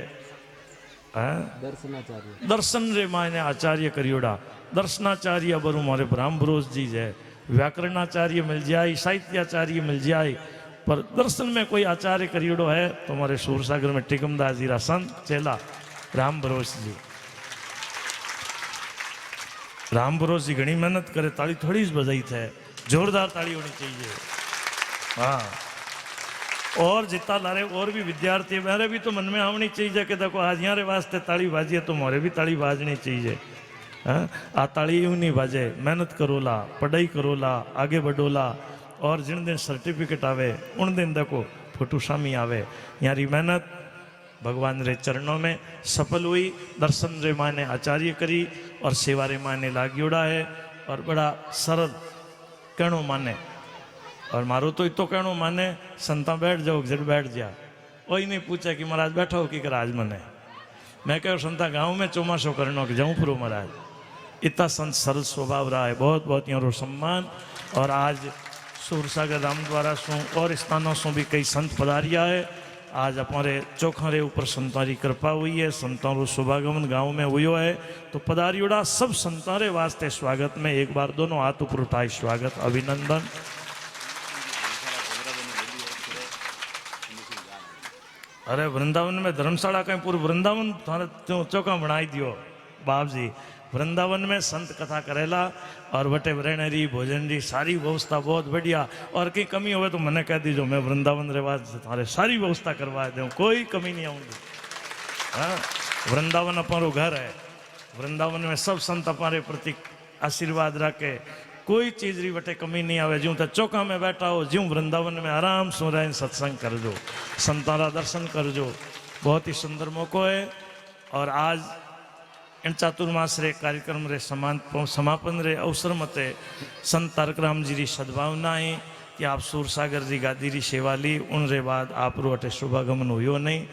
[SPEAKER 7] दर्शन रे मायने आचार्य करियोड़ा, दर्शनाचार्य बरू मारे राम बरोस जी है, व्याकरणाचार्य मिल जाए, साहित्याचार्य मिल जाए, पर दर्शन में कोई आचार्य करियोड़ो है तो हमारे सूरसागर में टिकमदास जी रा संत चेला राम बरोस जी। राम बरोस जी घनी मेहनत करे, ताली थोड़ी बजाई थे, जोरदार ताली होनी चाहिए। हाँ, और जितना लारे और भी विद्यार्थी मेरे भी तो मन में आनी चाहिए कि देखो आज यहाँ रे वास्ते ताली बाजी है तो मोरे भी ताली बाजनी चाहिए। हाँ, आ ताली यूं नहीं बाजे, मेहनत करोला, पढ़ाई करोला, आगे बढ़ोला, और जिन दिन सर्टिफिकेट आवे उन दिन देखो फोटो सामी आवे। यारी मेहनत भगवान रे चरणों में सफल हुई, दर्शन रे माने आचार्य करी और सेवा रे माने लाग्योड़ा है। और बड़ा सरल कहणो माने, और मारो तो इतो कहणो माने संता बैठ जाओ, जड़ बैठ जा, कोई नहीं पूछा कि महाराज बैठो हो कि कर आज मने। मैं कहो संता गाँव में चौमासो करनो कि जाऊँ पुरो महाराज। इतना संत सरल स्वभाव रहा है, बहुत बहुत यहाँ सम्मान। और आज सूरसागर राम द्वारा सो और स्थानों से भी कई संत पधारिया है। आज हमारे चौखा रे ऊपर संतां री कृपा हुई है, संतों रो शुभागमन गांव में हुयो है। तो पधारियोड़ा सब संतां रे वास्ते स्वागत में एक बार दोनों हाथ ऊपर उठाई स्वागत अभिनंदन। अरे वृंदावन में धर्मशाला कहीं पूरे वृंदावन थाने चौका बनाई दियो बाप जी। वृंदावन में संत कथा करेला और बटे रहने भोजन री सारी व्यवस्था बहुत बढ़िया। और कहीं कमी हो तो मैंने कह दीजो, मैं वृंदावन रेवा थारे सारी व्यवस्था करवा दूँ, कोई कमी नहीं आऊँगी। हाँ, वृंदावन अपनो घर है, वृंदावन में सब संत अपने प्रति आशीर्वाद रखे, कोई चीज री बटे कमी नहीं आवे। ज्यों तो चौका में बैठा हो, ज्यों वृंदावन में आराम सो रहे सत्संग कर जो, संतारा दर्शन कर जो, बहुत ही सुंदर मौको है। और आज इन चातुर्मास रे कार्यक्रम रे समापन रे अवसर मते संत तारक राम जी री सद्भावना है कि आप सूरसागर जी गादी री सेवा ली, उन रे बाद आप रो अटे शुभागमन हुयो नहीं,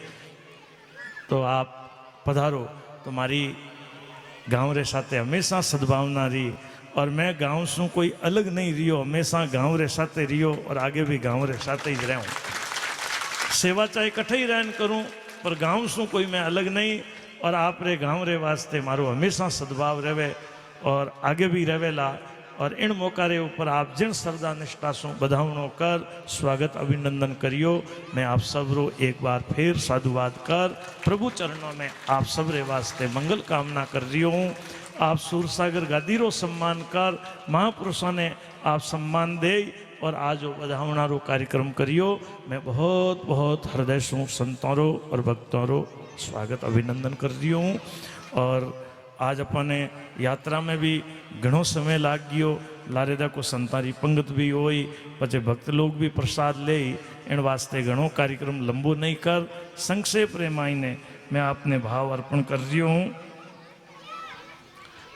[SPEAKER 7] तो आप पधारो। तुम्हारी गाँव रे साथे हमेशा सद्भावना रही, और मैं गाँव से कोई अलग नहीं रियो, हमेशा गाँव रे साथे रियो और आगे भी गाँव रे साथे ही रहूँ। सेवा चाहे कठे ही रहन करूँ, पर गाँव से कोई मैं अलग नहीं। और आप रे गाँव रे वास्ते मारो हमेशा सद्भाव रहे और आगे भी रहेला। और इन मौका रे ऊपर आप जिन श्रद्धा निष्ठा से बधावणो कर स्वागत अभिनंदन करियो। मैं आप सब रो एक बार फिर साधुवाद कर प्रभु चरणों में आप सब रे वास्ते मंगल कामना कर रही हूँ। आप सूरसागर गादी रो सम्मान कर महापुरुषों ने आप सम्मान दे और आज वो बधावना रो कार्यक्रम करियो। मैं बहुत बहुत हृदय से संतों रो और भक्तों रो स्वागत अभिनंदन कर रही हूँ। और आज अपने यात्रा में भी घणो समय लाग गयो। लारेदा को संतारी पंगत भी होई पचे भक्त लोग भी प्रसाद ले इन वास्ते घणो कार्यक्रम लंबो नहीं कर संक्षेप रे मायने मैं आपने भाव अर्पण कर रही हूँ।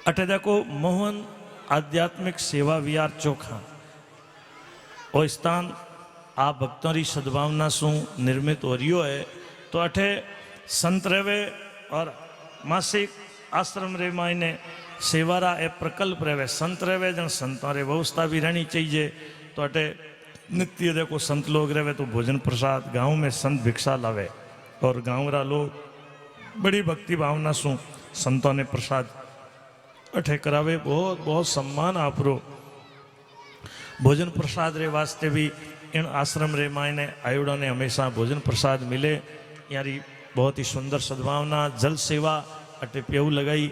[SPEAKER 7] अटे को मोहन आध्यात्मिक सेवा विहार चोखा और स्थान आप भक्तों की सद्भावना से निर्मित हो रही है। तो अठे संत रेवे और मासिक आश्रम रे मायने सेवारा ए प्रकल्प रेवे संत रेवे जन संतों रे व्यवस्था भी रहनी चाहिए। तो अटे नित्य देखो संत लोग रेवे तो भोजन प्रसाद गांव में संत भिक्षा लावे और गाँव रा लोग बड़ी भक्ति भावना से संतों ने प्रसाद अठे करावे। बहुत बहुत सम्मान आपरो भोजन प्रसाद रे वास्ते भी इन आश्रम रे मायने आयुड़ा ने हमेशा भोजन प्रसाद मिले। यारी बहुत ही सुंदर सद्भावना जल सेवा अटे प्यऊ लगाई।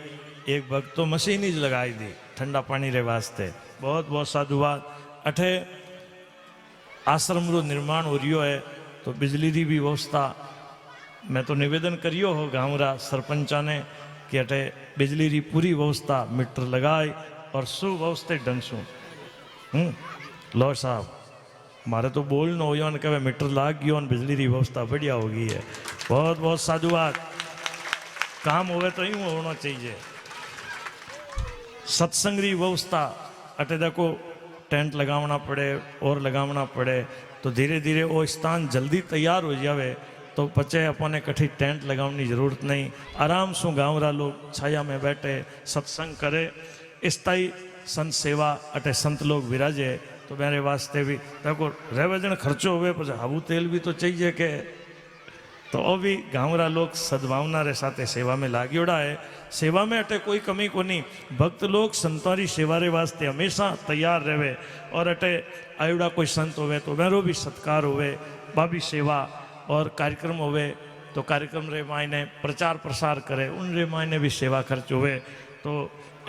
[SPEAKER 7] एक भक्त तो मशीन ही लगाई दी ठंडा पानी रे वास्ते। बहुत बहुत साधुवाद। अठे आश्रम रो निर्माण हो रियो है तो बिजली की भी व्यवस्था मैं तो निवेदन करियो हो गाँव रा सरपंचा ने कि अटे बिजली की पूरी व्यवस्था मीटर लगाए और सुव्यवस्थित ढंग से लो साहब मारे तो बोलना हो कहे मीटर लाग गयो बिजली की व्यवस्था बढ़िया हो गई है। बहुत बहुत साधुवाद। काम होवे तो यूँ होना चाहिए। सत्संग की व्यवस्था अटे देखो टेंट लगावना पड़े और लगावना पड़े तो धीरे धीरे वो स्थान जल्दी तैयार हो जावे तो पचे अपने कठी टेंट लगाने की जरूरत नहीं। आराम से गाँव रा लोग छाया में बैठे सत्संग करे। स्थायी संत सेवा अटे संत लोग विराजे तो मेरे वास्ते भी देखो रेवजन खर्चो हुए पर हाबू तेल भी तो चाहिए के तो वो भी गाँव रा लोग सद्भावना रे साथे सेवा में लाग्योड़ा है। सेवा में अटे कोई कमी को नहीं। भक्त लोग संतारी सेवा रे वास्ते हमेशा तैयार रहे और अटे आयुड़ा कोई संत होवे तो मेरो भी सत्कार होवे बाबी सेवा और कार्यक्रम होवे तो कार्यक्रम रे मायने प्रचार प्रसार करे उन रे मायने भी सेवा खर्च होवे। तो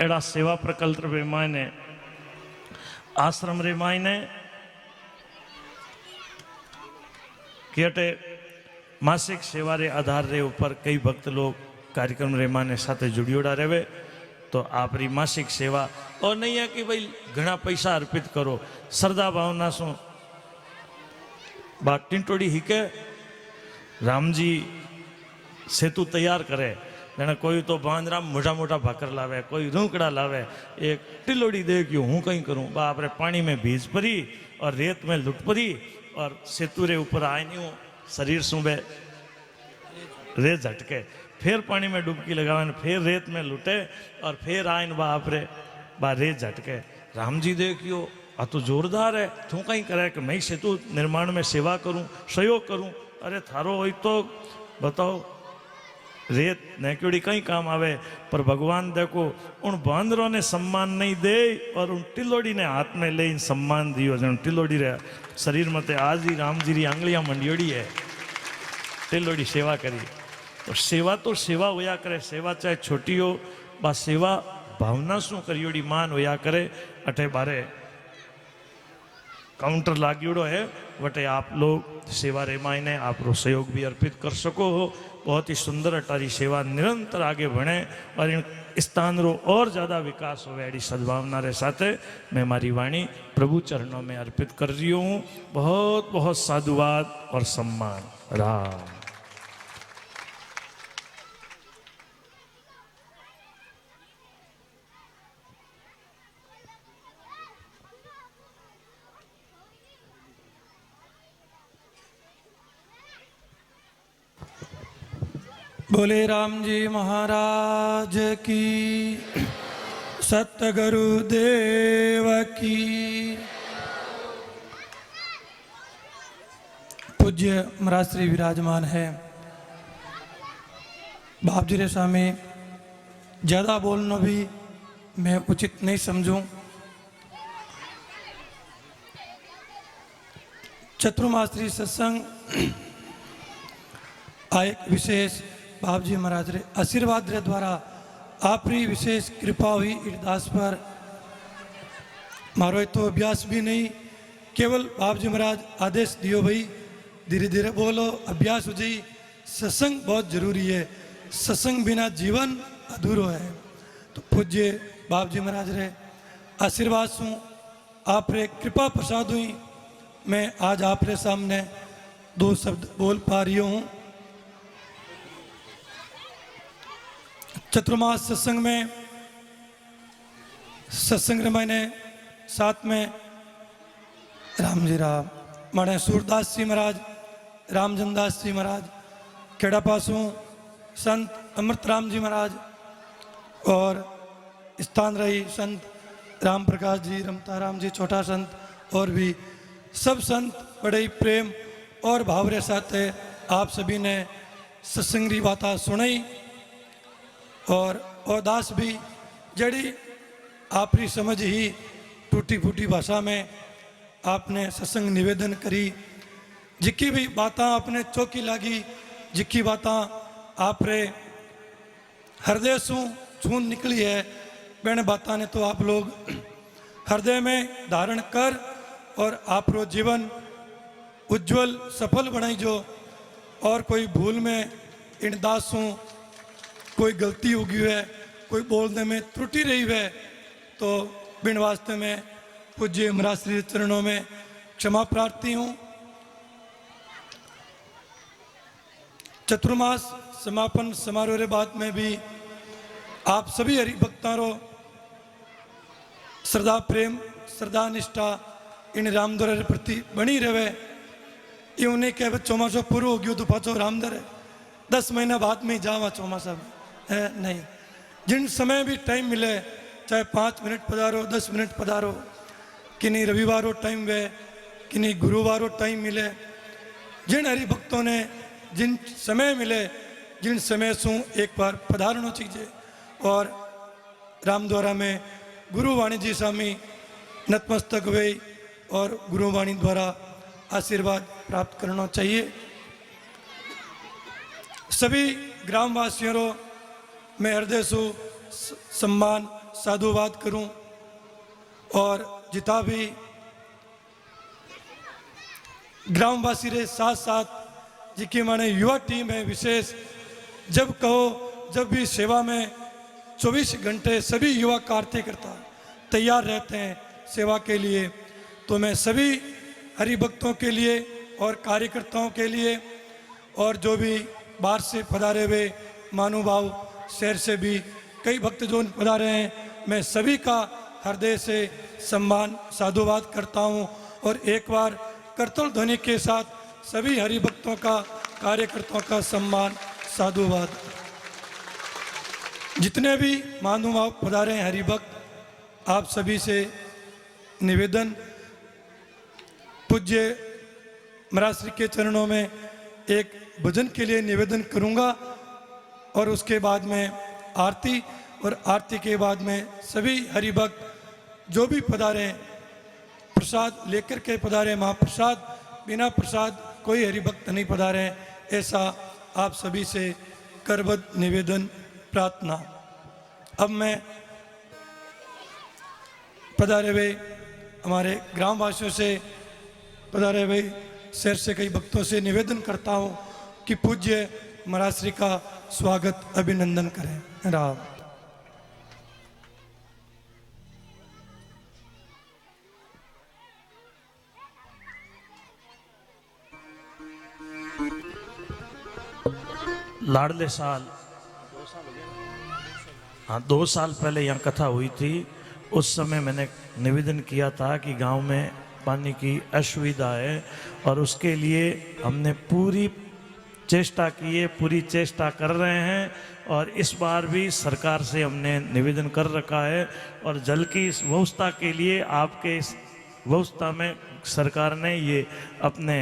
[SPEAKER 7] एड़ा सेवा प्रकल्प रे मायने आश्रम रे मायने कि अटे मासिक सेवा रे आधार रे ऊपर कई भक्त लोग कार्यक्रम रे माने साथे जुड़ियोड़ा रहे तो आप री मासिक सेवा और नहीं है कि भाई घना पैसा अर्पित करो। श्रद्धा भावना सो बात टिंटोड़ी हिके राम जी सेतु तैयार करे जाने कोई तो बांधराम मोटा मोटा भाकर लावे कोई रूकड़ा लावे एक टिलोड़ी दे क्यों हूँ कहीं करूँ बाप रे पानी में भीज परी और रेत में लुट परी और सेतु रे ऊपर आए नहीं शरीर सुबह रेत झटके फिर पानी में डुबकी लगावे फिर रेत में लुटे और फिर आयन बाप रे बा रेत झटके। राम जी देखियो आ तो जोरदार है तू कहीं करे कि मैं सेतु निर्माण में सेवा करूं सहयोग करूं। अरे थारो हो तो बताओ रेत नेक्योड़ी कहीं काम आवे पर भगवान देखो उन बांदरों ने सम्मान नहीं दे और उन टिलोड़ी ने हाथ में ले सम्मान दियो। जन टिलोड़ी रे शरीर मते आज ही राम जी री आंगलियां मंडियोड़ी है टिलोड़ी सेवा करी। तो सेवा होया करे सेवा चाहे छोटी हो बा सेवा भावना शू करियोड़ी मान होया करे। अठे बारे काउंटर लाग्योड़ो है वटे आप लोग सेवा रे मायने आप रो सहयोग भी अर्पित कर सको हो। बहुत ही सुंदर अटारी सेवा निरंतर आगे बढ़े और इन स्थान रो और ज़्यादा विकास हो ऐसी सद्भावना रे साथे मैं मारी वाणी प्रभु चरणों में अर्पित कर रही हूँ। बहुत बहुत साधुवाद और सम्मान। राम
[SPEAKER 5] बोले राम जी महाराज की सतगुरु देव की। पूज्य महाराज श्री विराजमान है। बाप जी रे सामने ज़्यादा बोलना भी मैं उचित नहीं समझूं चतुर्मासी सत्संग आ एक विशेष बाप जी महाराज रे आशीर्वाद रे द्वारा आपरी विशेष कृपा हुई इरदास पर। मारो तो अभ्यास भी नहीं, केवल बाप जी महाराज आदेश दियो भाई धीरे धीरे बोलो, अभ्यास हो जाई। सत्संग बहुत जरूरी है, सत्संग बिना जीवन अधूरो है। तो पूज्य बाप जी महाराज रे आशीर्वाद सु आप रे कृपा प्रसाद हुई मैं आज आप रे सामने 2 शब्द बोल पा रही हूँ। चतुर्मास सत्संग में सत्संग मैंने साथ में राम जी राम माने सूरदास जी महाराज, रामजन दास जी महाराज, खेड़ा पासों संत अमृत राम जी महाराज और स्थान रही संत राम प्रकाश जी, रमता राम जी, छोटा संत और भी सब संत बड़े ही प्रेम और भावरे साथ आप सभी ने सत्संग की बातें सुनाई। और दास भी जड़ी आपरी समझ ही टूटी फूटी भाषा में आपने सत्संग निवेदन करी। जिकी भी बातें आपने चौकी लागी, जिकी बातें आप रे हृदय सु छून निकली है, बहन बातें ने तो आप लोग हृदय में धारण कर और आप रो जीवन उज्जवल सफल बनाई जो। और कोई भूल में इन दासों कोई गलती होगी है, कोई बोलने में त्रुटि रही है, तो बिन वास्ते में पूज्य महाराज श्री चरणों में क्षमा प्रार्थी हूँ। चतुर्मास समापन समारोह के बाद में भी आप सभी हरिभक्तारों श्रद्धा प्रेम श्रद्धा निष्ठा इन रामदर के प्रति बनी रहे। ये उन्हें कह चौमासो पूरा हो गयो तो पाचो रामदर है 10 महीना बाद में जावा चौमासा में है नहीं। जिन समय भी टाइम मिले, चाहे 5 मिनट पधारो, 10 मिनट पधारो, कि नहीं रविवारों टाइम वे, कि नहीं गुरुवारों टाइम मिले, जिन हरिभक्तों ने जिन समय मिले, जिन समय सु एक बार पधारना चाहिए। और रामद्वारा में गुरुवाणी जी स्वामी नतमस्तक हुए और गुरुवाणी द्वारा आशीर्वाद प्राप्त करना चाहिए। सभी ग्रामवासियों मैं हृदय से सम्मान साधुवाद करूं। और जितना भी ग्रामवासी रे साथ साथ जिकी माने युवा टीम है विशेष, जब कहो जब भी सेवा में 24 घंटे सभी युवा कार्यकर्ता तैयार रहते हैं सेवा के लिए। तो मैं सभी हरिभक्तों के लिए और कार्यकर्ताओं के लिए और जो भी बाहर से पधारे हुए महानुभाव शहर से भी कई भक्त जो पधारे हैं, मैं सभी का हृदय से सम्मान साधुवाद करता हूं। और एक बार करतल ध्वनि के साथ सभी हरिभक्तों का कार्यकर्ताओं का सम्मान साधुवाद। जितने भी महानुभाव पधारे हैं हरिभक्त, आप सभी से निवेदन, पूज्य महाराज श्री के चरणों में एक भजन के लिए निवेदन करूंगा और उसके बाद में आरती, और आरती के बाद में सभी हरिभक्त जो भी पधारे हैं प्रसाद लेकर के पधारे। महाप्रसाद बिना प्रसाद कोई हरिभक्त नहीं पधारे, ऐसा आप सभी से करबद्ध निवेदन प्रार्थना। अब मैं पधारे हुए हमारे ग्रामवासियों से, पधारे हुए शहर से कई भक्तों से निवेदन करता हूं कि पूज्य महाराज श्री का स्वागत अभिनंदन करें। राम।
[SPEAKER 7] लाडले साल, हाँ 2 साल पहले यहाँ कथा हुई थी। उस समय मैंने निवेदन किया था कि गांव में पानी की असुविधा है और उसके लिए हमने पूरी चेष्टा की है, पूरी चेष्टा कर रहे हैं। और इस बार भी सरकार से हमने निवेदन कर रखा है और जल की इस व्यवस्था के लिए आपके इस व्यवस्था में सरकार ने ये अपने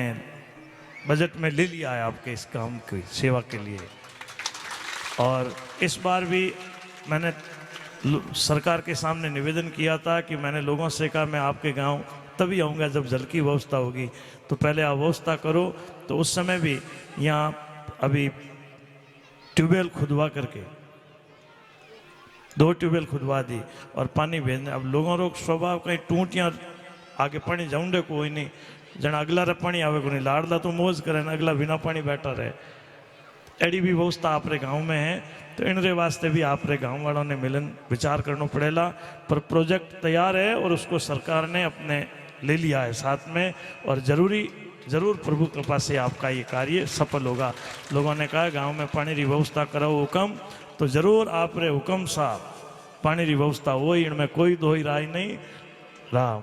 [SPEAKER 7] बजट में ले लिया है आपके इस काम की सेवा के लिए। और इस बार भी मैंने सरकार के सामने निवेदन किया था कि मैंने लोगों से कहा मैं आपके गांव तभी आऊँगा जब जल की व्यवस्था होगी। तो पहले आप व्यवस्था करो। तो उस समय भी यहाँ अभी ट्यूबवेल खुदवा करके 2 ट्यूबवेल खुदवा दी और पानी भेजने। अब लोगों रो स्वभाव कहीं टूटियाँ आगे पानी जाऊंडे कोई नहीं, जना अगला रे पानी आवे को नहीं, लाडला तो मौज करे ना, अगला बिना पानी बैठा रहे। एडी भी व्यवस्था आपरे गांव में है। तो इन रे वास्ते भी आपरे गांव वालों ने मिलन विचार करना पड़ेगा। पर प्रोजेक्ट तैयार है और उसको सरकार ने अपने ले लिया है साथ में, और जरूर प्रभु कृपा से आपका ये कार्य सफल होगा। लोगों ने कहा गांव में पानी की व्यवस्था करो हुक्म, तो जरूर आप रे हुक्म सा पानी की व्यवस्था हो, इनमें कोई दो ही राय नहीं। राम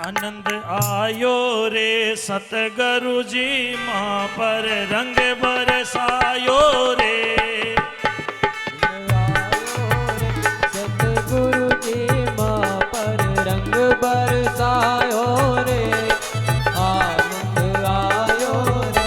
[SPEAKER 7] आनंद आयो रे सतगुरु जी माँ पर रंग बरसायो रे।
[SPEAKER 8] सतगुरु जी माँ पर रंग बरसायो रे, आनंद आयो रे।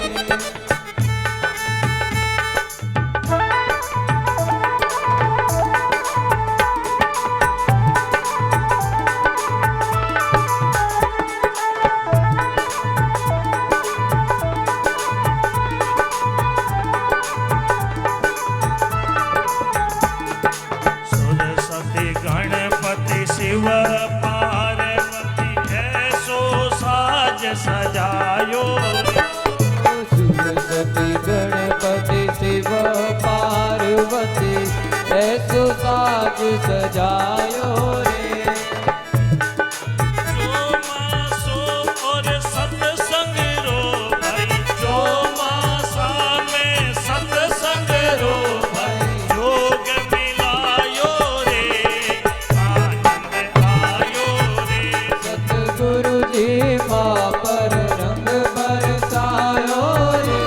[SPEAKER 7] सरस्वती गणपति शिव पार्वती ऐसो साज सजायो रे।
[SPEAKER 8] सरस्वती गणपति शिव पार्वती ऐसो साज सजायो रे।
[SPEAKER 7] जो मासो और सत्संग रो भाई, जो मासा में सत्संग रो भाई, योग मिलायो रे, आनंद आयो रे।
[SPEAKER 8] सतगुरु जी माँ पर रंग बरसायो रे,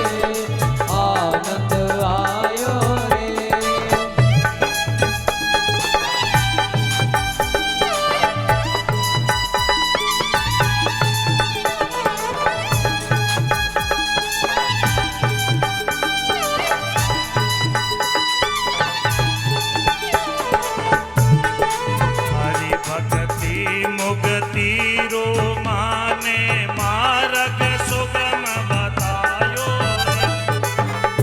[SPEAKER 8] आनंद आयो रे।
[SPEAKER 7] हरि भक्ति मुक्ति रो माने मार्ग सुगम बतायो रे।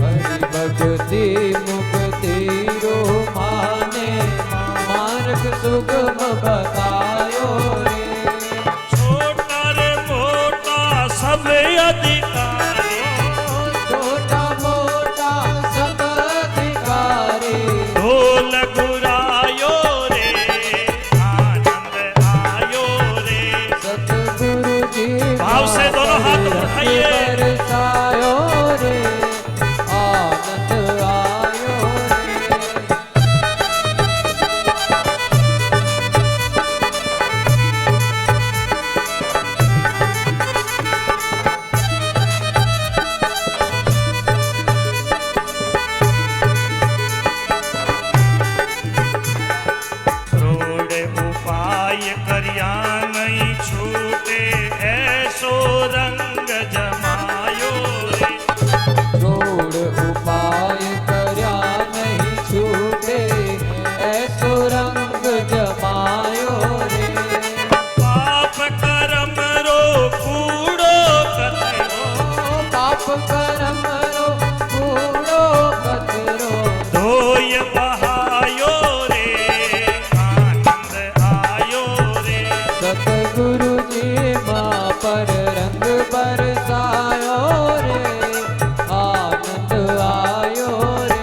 [SPEAKER 8] हरि भक्ति मुक्ति रो माने मार्ग सुगम बतायो रे।
[SPEAKER 7] छोटा रे मोटा सब अधिकारी,
[SPEAKER 8] छोटा मोटा सब अधिकारी,
[SPEAKER 7] ढोल गुरायो रे, आनंद आयो रे।
[SPEAKER 8] सतगुरु जी
[SPEAKER 7] भाव से दोनों हाथ उठाइए।
[SPEAKER 8] बरसायो रे, आनंद आयो रे।
[SPEAKER 7] रोड उपाय करिया नहीं छूटे ऐसो रंग जमायो रे।
[SPEAKER 8] रोड उपाय कर्या नहीं छूटे ऐसो रंग जमायो रे।
[SPEAKER 7] पाप कर्म रो कूड़ो कतरो,
[SPEAKER 8] पाप कर्म रो कूड़ो कचरो,
[SPEAKER 7] धोय बहायो रे, आनंद आयो रे।
[SPEAKER 8] सतगुरु जी माँ पर रंग बरसायो रे, आनंद आयो रे।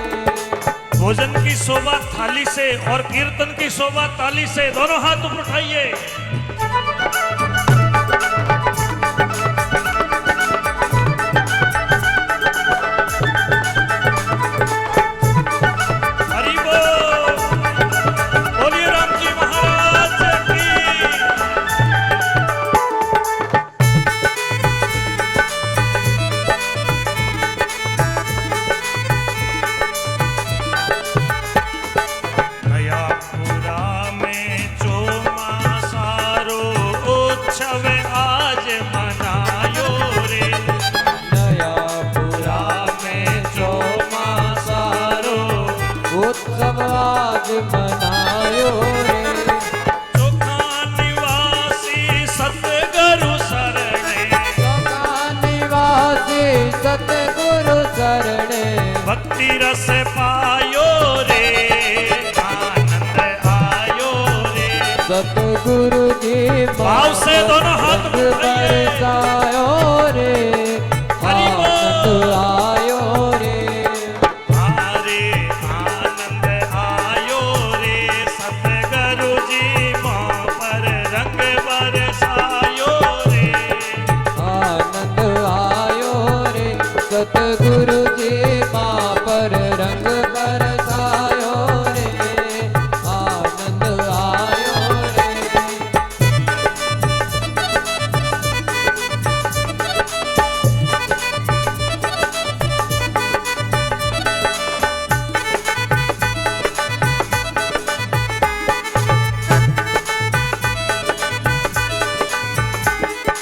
[SPEAKER 7] भोजन की शोभा थाली से और कीर्तन की शोभा ताली से, दोनों हाथ ऊपर उठाइए।
[SPEAKER 8] मनायो रे
[SPEAKER 7] चोखा निवासी सतगुरु सरणे
[SPEAKER 8] चोखा निवासी सतगुरु सरणे
[SPEAKER 7] भक्ति रस पायो रे आनंद आयो रे
[SPEAKER 8] सतगुरु जी
[SPEAKER 7] भाव से दोनों हाथ
[SPEAKER 8] बरसायो रे आनंद आयो रे
[SPEAKER 7] हरे आनंद आयो रे सतगुरु जी माँ पर रंग बरसायो रे
[SPEAKER 8] आनंद आयो रे सतगुरु जी माँ पर रंग बरसायो रे आनंद आयो रे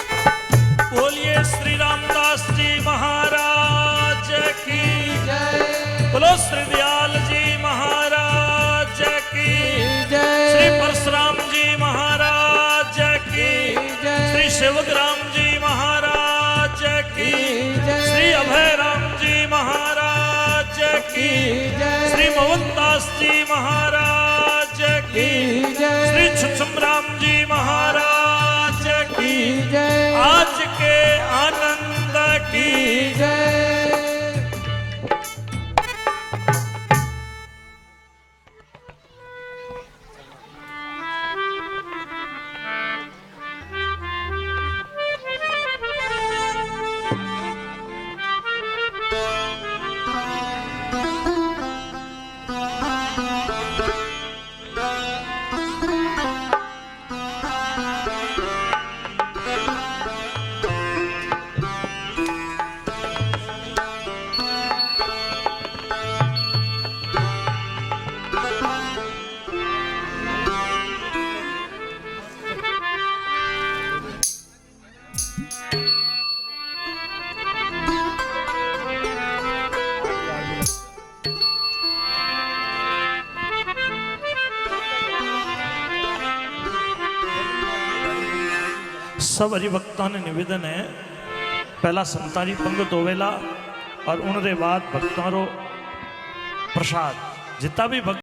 [SPEAKER 7] बोलिए श्री रामदास जी महाराज की
[SPEAKER 8] जय
[SPEAKER 7] बोलो श्री दयाल जी महाराज की
[SPEAKER 8] जय
[SPEAKER 7] श्री परशुराम जी महाराज की
[SPEAKER 8] जय
[SPEAKER 7] श्री शिवग्राम जी महाराज की
[SPEAKER 8] जय
[SPEAKER 7] श्री अभयराम जी महाराज की
[SPEAKER 8] जय
[SPEAKER 7] श्री मोहनदास जी महाराज की
[SPEAKER 8] जय
[SPEAKER 7] श्री छुछुमराम जी महाराज की
[SPEAKER 8] जय
[SPEAKER 7] आज के आनंद की
[SPEAKER 8] जय
[SPEAKER 7] सब हरिभक्तों ने निवेदन है पहला संतारी पंगत होवेला और उनके बाद भक्तों रो प्रसाद जितना भी भक्त